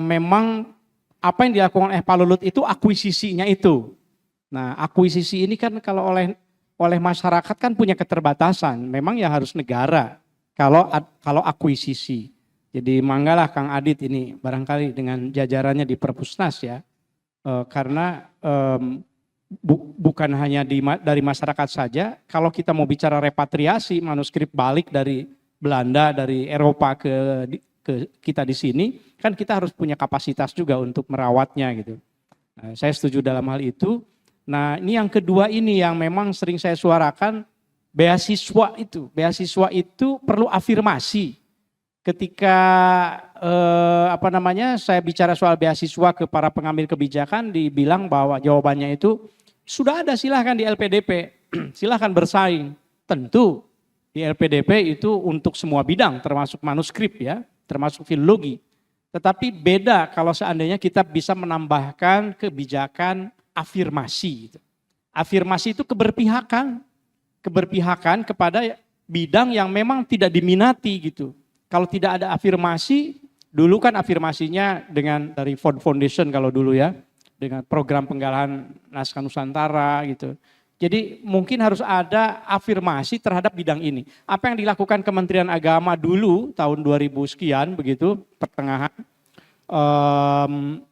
S1: Memang apa yang dilakukan oleh Pak Lulut itu akuisisinya itu. Nah, akuisisi ini kan kalau oleh masyarakat kan punya keterbatasan. Memang ya harus negara kalau akuisisi. Jadi manggalah Kang Adit ini barangkali dengan jajarannya di Perpusnas ya. Karena bukan hanya dari masyarakat saja, kalau kita mau bicara repatriasi manuskrip balik dari Belanda, dari Eropa ke kita di sini, kan kita harus punya kapasitas juga untuk merawatnya gitu. Nah, saya setuju dalam hal itu. Nah ini yang kedua ini yang memang sering saya suarakan, beasiswa itu perlu afirmasi. Ketika saya bicara soal beasiswa ke para pengambil kebijakan, dibilang bahwa jawabannya itu sudah ada, silahkan di LPDP, silahkan bersaing. Tentu di LPDP itu untuk semua bidang, termasuk manuskrip ya, termasuk filologi. Tetapi beda kalau seandainya kita bisa menambahkan kebijakan afirmasi. Afirmasi itu keberpihakan kepada bidang yang memang tidak diminati gitu. Kalau tidak ada afirmasi, dulu kan afirmasinya dengan dari Ford Foundation kalau dulu ya, dengan program penggalangan naskah Nusantara gitu. Jadi mungkin harus ada afirmasi terhadap bidang ini. Apa yang dilakukan Kementerian Agama dulu tahun 2000 sekian begitu, pertengahan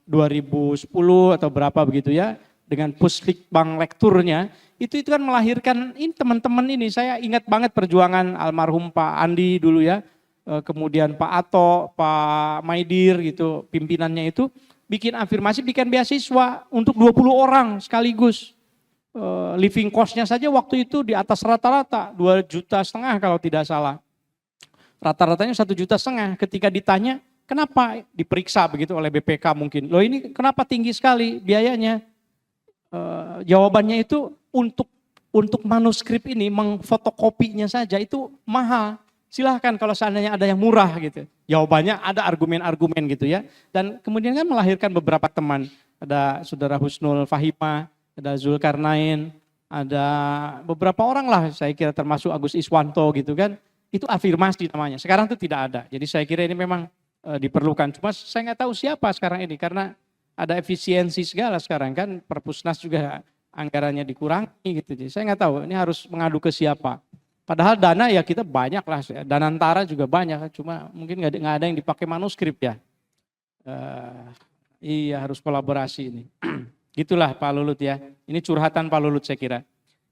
S1: 2010 atau berapa begitu ya, dengan Puslikbang lekturnya, itu kan melahirkan ini teman-teman ini. Saya ingat banget perjuangan almarhum Pak Andi dulu ya, kemudian Pak Ato, Pak Maidir gitu, pimpinannya itu bikin afirmasi, bikin beasiswa untuk 20 orang sekaligus. Living cost-nya saja waktu itu di atas rata-rata 2,5 juta kalau tidak salah. Rata-ratanya 1,5 juta. Ketika ditanya kenapa, diperiksa begitu oleh BPK mungkin. Loh ini kenapa tinggi sekali biayanya? Jawabannya itu untuk manuskrip ini mengfotokopinya saja itu mahal. Silahkan kalau seandainya ada yang murah gitu. Jawabannya ada argumen-argumen gitu ya. Dan kemudian kan melahirkan beberapa teman. Ada Saudara Husnul Fahimah, ada Zulkarnain, ada beberapa orang lah, saya kira termasuk Agus Iswanto gitu kan. Itu afirmasi namanya. Sekarang itu tidak ada. Jadi saya kira ini memang diperlukan. Cuma saya nggak tahu siapa sekarang ini karena ada efisiensi segala sekarang kan. Perpusnas juga anggarannya dikurangi gitu. Jadi saya nggak tahu ini harus mengadu ke siapa. Padahal dana ya kita banyak lah, Danantara juga banyak, cuma mungkin nggak ada yang dipakai manuskrip ya. Iya harus kolaborasi ini. Gitulah Pak Lulut ya, ini curhatan Pak Lulut saya kira.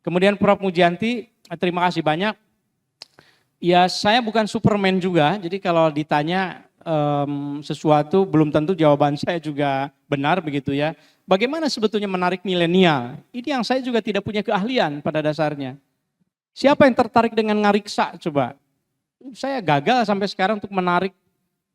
S1: Kemudian Prof. Mujianti, terima kasih banyak. Ya saya bukan Superman juga, jadi kalau ditanya sesuatu belum tentu jawaban saya juga benar begitu ya. Bagaimana sebetulnya menarik milenial? Ini yang saya juga tidak punya keahlian pada dasarnya. Siapa yang tertarik dengan ngariksa coba? Saya gagal sampai sekarang untuk menarik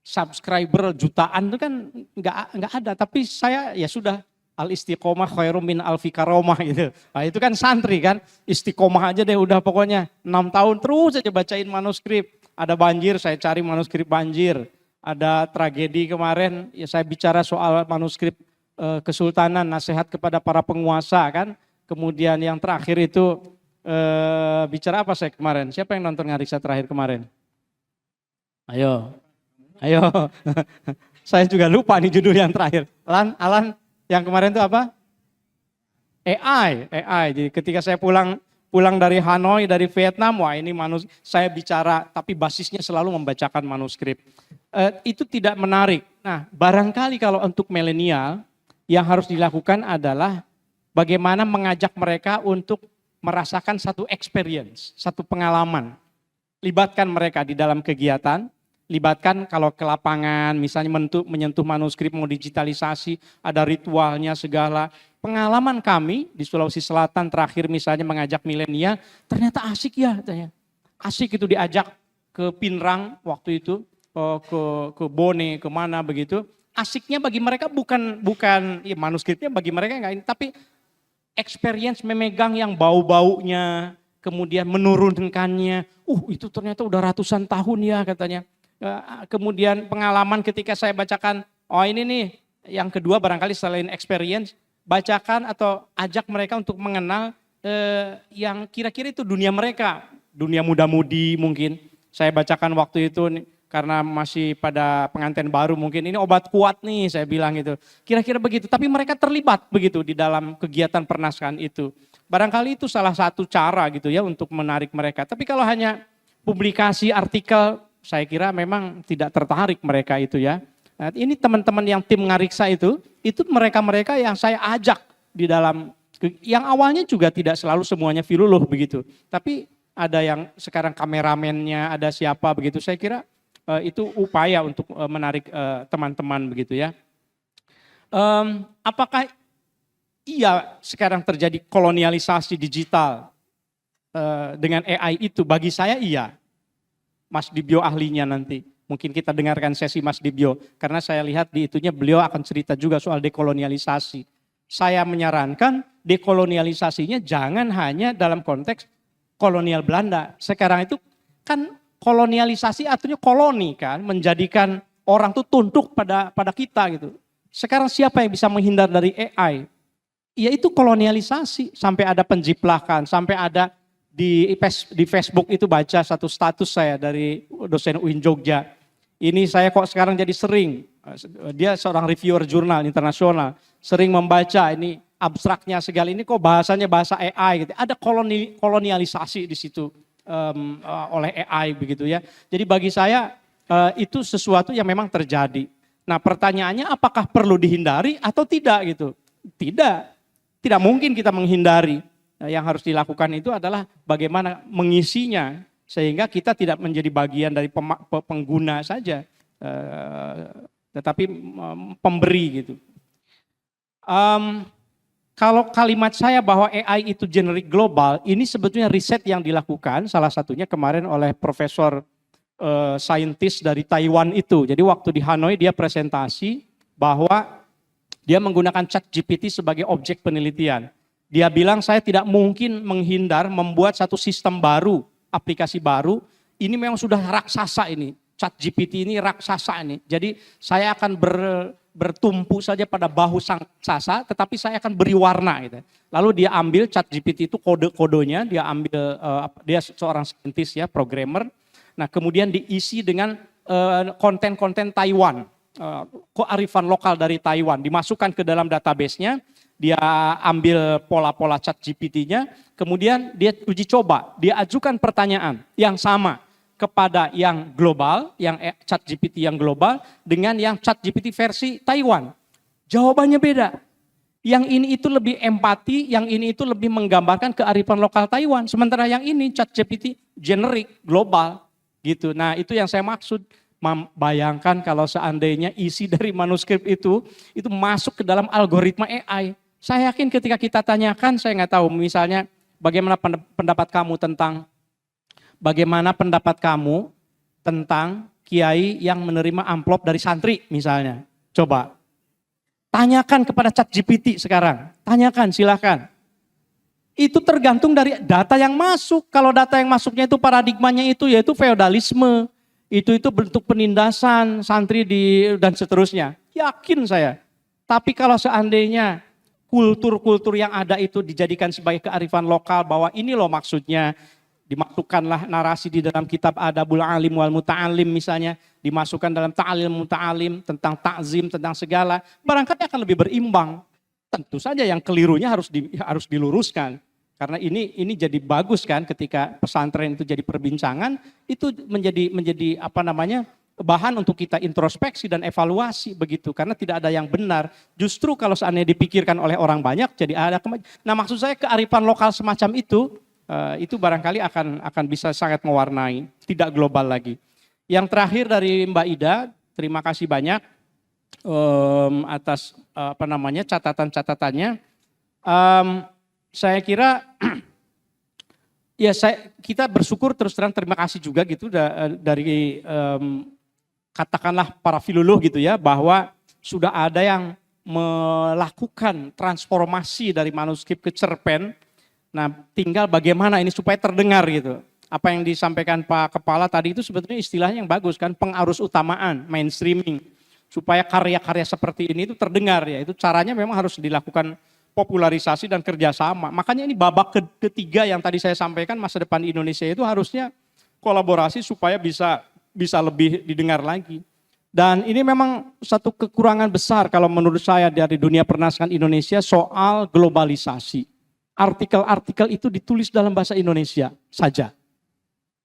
S1: subscriber jutaan itu kan nggak ada. Tapi saya ya sudah al istiqomah khairum min alfi karomah gitu. Nah itu kan santri kan, istiqomah aja deh udah pokoknya 6 tahun terus aja bacain manuskrip. Ada banjir saya cari manuskrip banjir. Ada tragedi kemarin ya saya bicara soal manuskrip kesultanan, nasihat kepada para penguasa kan. Kemudian yang terakhir itu bicara apa saya kemarin? Siapa yang nonton ngariksa terakhir kemarin? Ayo. Saya juga lupa nih judul yang terakhir. Alan, yang kemarin itu apa? AI. Jadi ketika saya pulang dari Hanoi, dari Vietnam, wah ini saya bicara, tapi basisnya selalu membacakan manuskrip. Itu tidak menarik. Nah, barangkali kalau untuk milenial, yang harus dilakukan adalah bagaimana mengajak mereka untuk merasakan satu experience, satu pengalaman. Libatkan mereka di dalam kegiatan, libatkan kalau ke lapangan, misalnya menyentuh manuskrip, mau digitalisasi, ada ritualnya segala. Pengalaman kami di Sulawesi Selatan terakhir misalnya mengajak milenial, ternyata asik ya. Asik itu diajak ke Pinrang waktu itu, ke Bone, kemana begitu. Asiknya bagi mereka bukan ya manuskripnya bagi mereka enggak ini, tapi experience memegang yang bau-baunya, kemudian menurunkannya, itu ternyata udah ratusan tahun ya katanya. Kemudian pengalaman ketika saya bacakan, ini nih yang kedua barangkali selain experience, bacakan atau ajak mereka untuk mengenal yang kira-kira itu dunia mereka, dunia muda-mudi mungkin. Saya bacakan waktu itu karena masih pada pengantin baru mungkin, ini obat kuat nih saya bilang gitu. Kira-kira begitu, tapi mereka terlibat begitu di dalam kegiatan pernaskahan itu. Barangkali itu salah satu cara gitu ya untuk menarik mereka. Tapi kalau hanya publikasi artikel, saya kira memang tidak tertarik mereka itu ya. Nah, ini teman-teman yang tim ngariksa itu mereka-mereka yang saya ajak di dalam, yang awalnya juga tidak selalu semuanya filolog begitu. Tapi ada yang sekarang kameramennya, ada siapa begitu, saya kira itu upaya untuk menarik teman-teman begitu ya. Apakah iya sekarang terjadi kolonialisasi digital dengan AI itu, bagi saya iya. Mas Dibyo ahlinya nanti. Mungkin kita dengarkan sesi Mas Dibyo. Karena saya lihat di itunya beliau akan cerita juga soal dekolonialisasi. Saya menyarankan dekolonialisasinya jangan hanya dalam konteks kolonial Belanda. Sekarang itu kan kolonialisasi artinya koloni kan. Menjadikan orang tuh tunduk pada kita gitu. Sekarang siapa yang bisa menghindar dari AI? Yaitu kolonialisasi. Sampai ada penjiplakan, sampai ada di Facebook itu baca satu status saya dari dosen UIN Jogja. Ini saya kok sekarang jadi sering, dia seorang reviewer jurnal internasional, sering membaca ini abstraknya segala ini kok bahasanya bahasa AI gitu. Ada kolonialisasi di situ oleh AI begitu ya. Jadi bagi saya itu sesuatu yang memang terjadi. Nah pertanyaannya apakah perlu dihindari atau tidak gitu? Tidak mungkin kita menghindari. Yang harus dilakukan itu adalah bagaimana mengisinya sehingga kita tidak menjadi bagian dari pengguna saja, tetapi pemberi gitu. Kalau kalimat saya bahwa AI itu generik global, ini sebetulnya riset yang dilakukan salah satunya kemarin oleh profesor saintis dari Taiwan itu. Jadi waktu di Hanoi dia presentasi bahwa dia menggunakan ChatGPT sebagai objek penelitian. Dia bilang saya tidak mungkin menghindar membuat satu sistem baru, aplikasi baru. Ini memang sudah raksasa ini, ChatGPT ini raksasa ini. Jadi saya akan bertumpu saja pada bahu sang raksasa, tetapi saya akan beri warna gitu. Lalu dia ambil ChatGPT itu kode-kodenya, dia ambil dia seorang saintis ya, programmer. Nah kemudian diisi dengan konten-konten Taiwan, kearifan lokal dari Taiwan, dimasukkan ke dalam database-nya. Dia ambil pola-pola ChatGPT-nya, kemudian dia uji coba, dia ajukan pertanyaan yang sama kepada yang global, yang ChatGPT yang global dengan yang ChatGPT versi Taiwan. Jawabannya beda. Yang ini itu lebih empati, yang ini itu lebih menggambarkan kearifan lokal Taiwan. Sementara yang ini ChatGPT generik, global gitu. Nah itu yang saya maksud. Bayangkan kalau seandainya isi dari manuskrip itu masuk ke dalam algoritma AI. Saya yakin ketika kita tanyakan, saya nggak tahu misalnya bagaimana pendapat kamu tentang kiai yang menerima amplop dari santri misalnya. Coba tanyakan kepada ChatGPT sekarang, tanyakan silahkan. Itu tergantung dari data yang masuk. Kalau data yang masuknya itu paradigmanya itu yaitu feodalisme. Itu bentuk penindasan santri dan seterusnya. Yakin saya. Tapi kalau seandainya kultur-kultur yang ada itu dijadikan sebagai kearifan lokal bahwa ini loh maksudnya, dimasukkanlah narasi di dalam kitab Adabul Alim wal Muta'alim misalnya, dimasukkan dalam Ta'alim Muta'alim tentang takzim, tentang segala, barangkali akan lebih berimbang. Tentu saja yang kelirunya harus diluruskan. Karena ini jadi bagus kan ketika pesantren itu jadi perbincangan, itu menjadi bahan untuk kita introspeksi dan evaluasi begitu. Karena tidak ada yang benar. Justru kalau seandainya dipikirkan oleh orang banyak jadi ada Nah maksud saya kearifan lokal semacam itu barangkali akan bisa sangat mewarnai, tidak global lagi. Yang terakhir dari Mbak Ida, terima kasih banyak atas catatan-catatannya. Saya kira ya kita bersyukur terus terang terima kasih juga gitu dari katakanlah para filolog gitu ya, bahwa sudah ada yang melakukan transformasi dari manuskrip ke cerpen. Nah tinggal bagaimana ini supaya terdengar gitu. Apa yang disampaikan Pak Kepala tadi itu sebetulnya istilahnya yang bagus kan, pengarus utamaan, mainstreaming. Supaya karya-karya seperti ini itu terdengar ya, itu caranya memang harus dilakukan popularisasi dan kerjasama. Makanya ini babak ketiga yang tadi saya sampaikan, masa depan Indonesia itu harusnya kolaborasi supaya bisa lebih didengar lagi. Dan ini memang satu kekurangan besar kalau menurut saya dari dunia pernaskah Indonesia soal globalisasi. Artikel-artikel itu ditulis dalam bahasa Indonesia saja.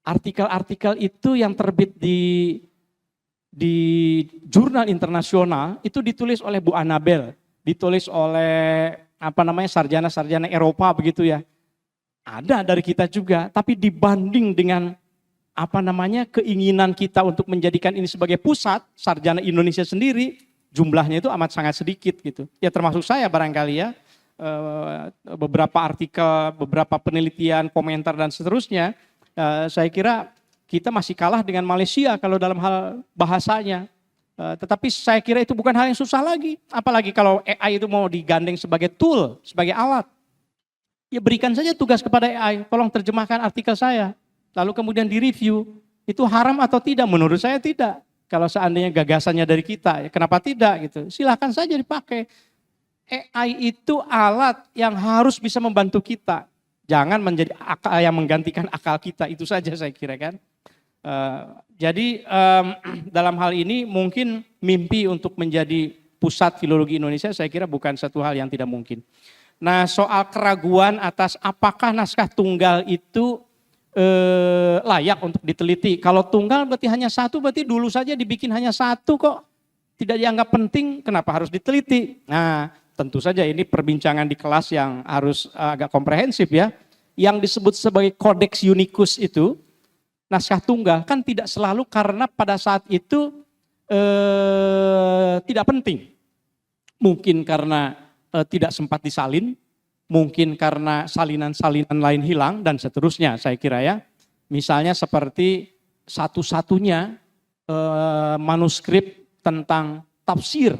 S1: Artikel-artikel itu yang terbit di jurnal internasional itu ditulis oleh Bu Anabel, ditulis oleh sarjana-sarjana Eropa begitu ya. Ada dari kita juga, tapi dibanding dengan keinginan kita untuk menjadikan ini sebagai pusat, sarjana Indonesia sendiri jumlahnya itu amat sangat sedikit gitu. Ya termasuk saya barangkali ya. beberapa artikel, beberapa penelitian, komentar dan seterusnya, saya kira kita masih kalah dengan Malaysia kalau dalam hal bahasanya. Tetapi saya kira itu bukan hal yang susah lagi. Apalagi kalau AI itu mau digandeng sebagai tool, sebagai alat. Ya berikan saja tugas kepada AI, tolong terjemahkan artikel saya. Lalu kemudian direview. Itu haram atau tidak? Menurut saya tidak. Kalau seandainya gagasannya dari kita, ya kenapa tidak gitu? Silahkan saja dipakai. AI itu alat yang harus bisa membantu kita. Jangan menjadi akal yang menggantikan akal kita, itu saja saya kira kan. Jadi dalam hal ini mungkin mimpi untuk menjadi pusat filologi Indonesia saya kira bukan satu hal yang tidak mungkin. Nah soal keraguan atas apakah naskah tunggal itu layak untuk diteliti. Kalau tunggal berarti hanya satu, berarti dulu saja dibikin hanya satu kok. Tidak dianggap penting, kenapa harus diteliti? Nah tentu saja ini perbincangan di kelas yang harus agak komprehensif ya. Yang disebut sebagai Codex Unicus itu, naskah tunggal kan tidak selalu karena pada saat itu tidak penting. Mungkin karena tidak sempat disalin, mungkin karena salinan-salinan lain hilang dan seterusnya saya kira ya. Misalnya seperti satu-satunya manuskrip tentang tafsir,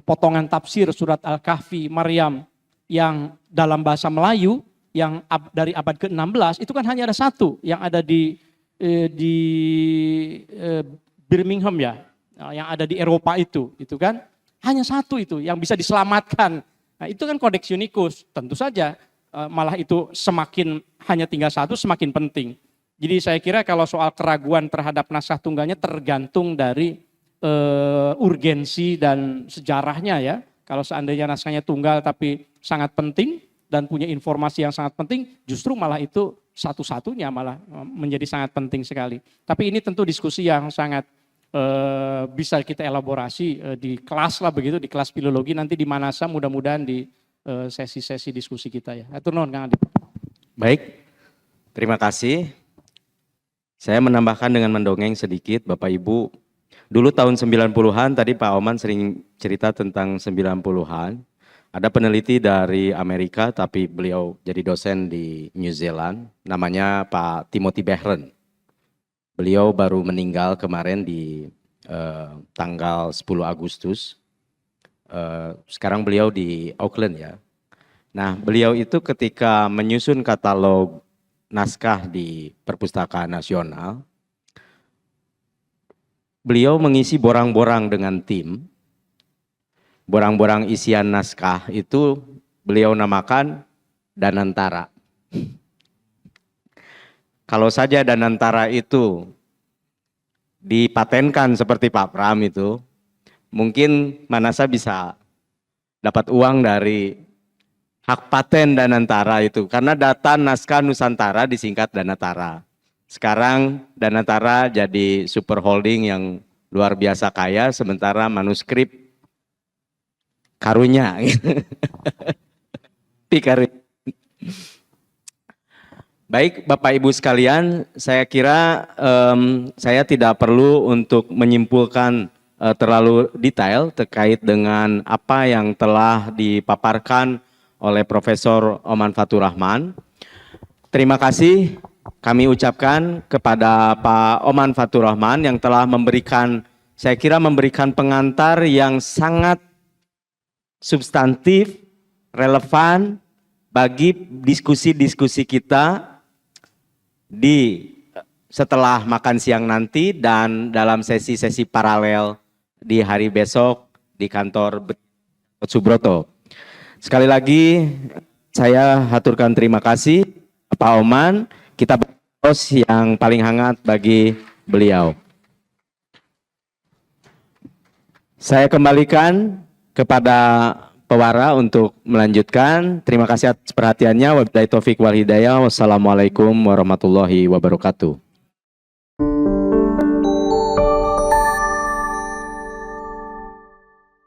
S1: potongan tafsir surat Al-Kahfi Maryam yang dalam bahasa Melayu yang dari abad ke-16 itu kan hanya ada satu yang ada di Birmingham ya, yang ada di Eropa itu kan hanya satu itu yang bisa diselamatkan. Nah, itu kan Codex Unicus, tentu saja malah itu semakin hanya tinggal satu semakin penting. Jadi saya kira kalau soal keraguan terhadap naskah tunggalnya tergantung dari urgensi dan sejarahnya ya. Kalau seandainya naskahnya tunggal tapi sangat penting dan punya informasi yang sangat penting, justru malah itu satu-satunya malah menjadi sangat penting sekali. Tapi ini tentu diskusi yang sangat bisa kita elaborasi di kelas lah begitu, di kelas filologi nanti di Manasa mudah-mudahan di sesi-sesi diskusi kita ya. Atur nuhun Kang Adip.
S2: Baik, terima kasih. Saya menambahkan dengan mendongeng sedikit Bapak Ibu. Dulu tahun 90-an tadi Pak Oman sering cerita tentang 90-an. Ada peneliti dari Amerika tapi beliau jadi dosen di New Zealand. Namanya Pak Timothy Behren. Beliau baru meninggal kemarin di tanggal 10 Agustus. Sekarang beliau di Auckland ya. Nah beliau itu ketika menyusun katalog naskah di Perpustakaan Nasional, beliau mengisi borang-borang dengan tim. Borang-borang isian naskah itu beliau namakan Danantara. Kalau saja Danantara itu dipatenkan seperti Pak Pram itu, mungkin Manasa bisa dapat uang dari hak paten Danantara itu. Karena data naskah Nusantara disingkat Danantara. Sekarang Danantara jadi super holding yang luar biasa kaya, sementara manuskrip karunya. Baik Bapak Ibu sekalian, saya kira saya tidak perlu untuk menyimpulkan terlalu detail terkait dengan apa yang telah dipaparkan oleh Profesor Oman Fathur Rahman. Terima kasih kami ucapkan kepada Pak Oman Fathur Rahman yang telah memberikan, saya kira memberikan pengantar yang sangat substantif, relevan bagi diskusi-diskusi kita di setelah makan siang nanti dan dalam sesi-sesi paralel di hari besok di kantor Subroto. Sekali lagi saya haturkan terima kasih Pak Oman, kita berterus yang paling hangat bagi beliau. Saya kembalikan kepada pewara untuk melanjutkan. Terima kasih atas perhatiannya. Wabillahi taufik wal hidayah. Wassalamualaikum warahmatullahi wabarakatuh.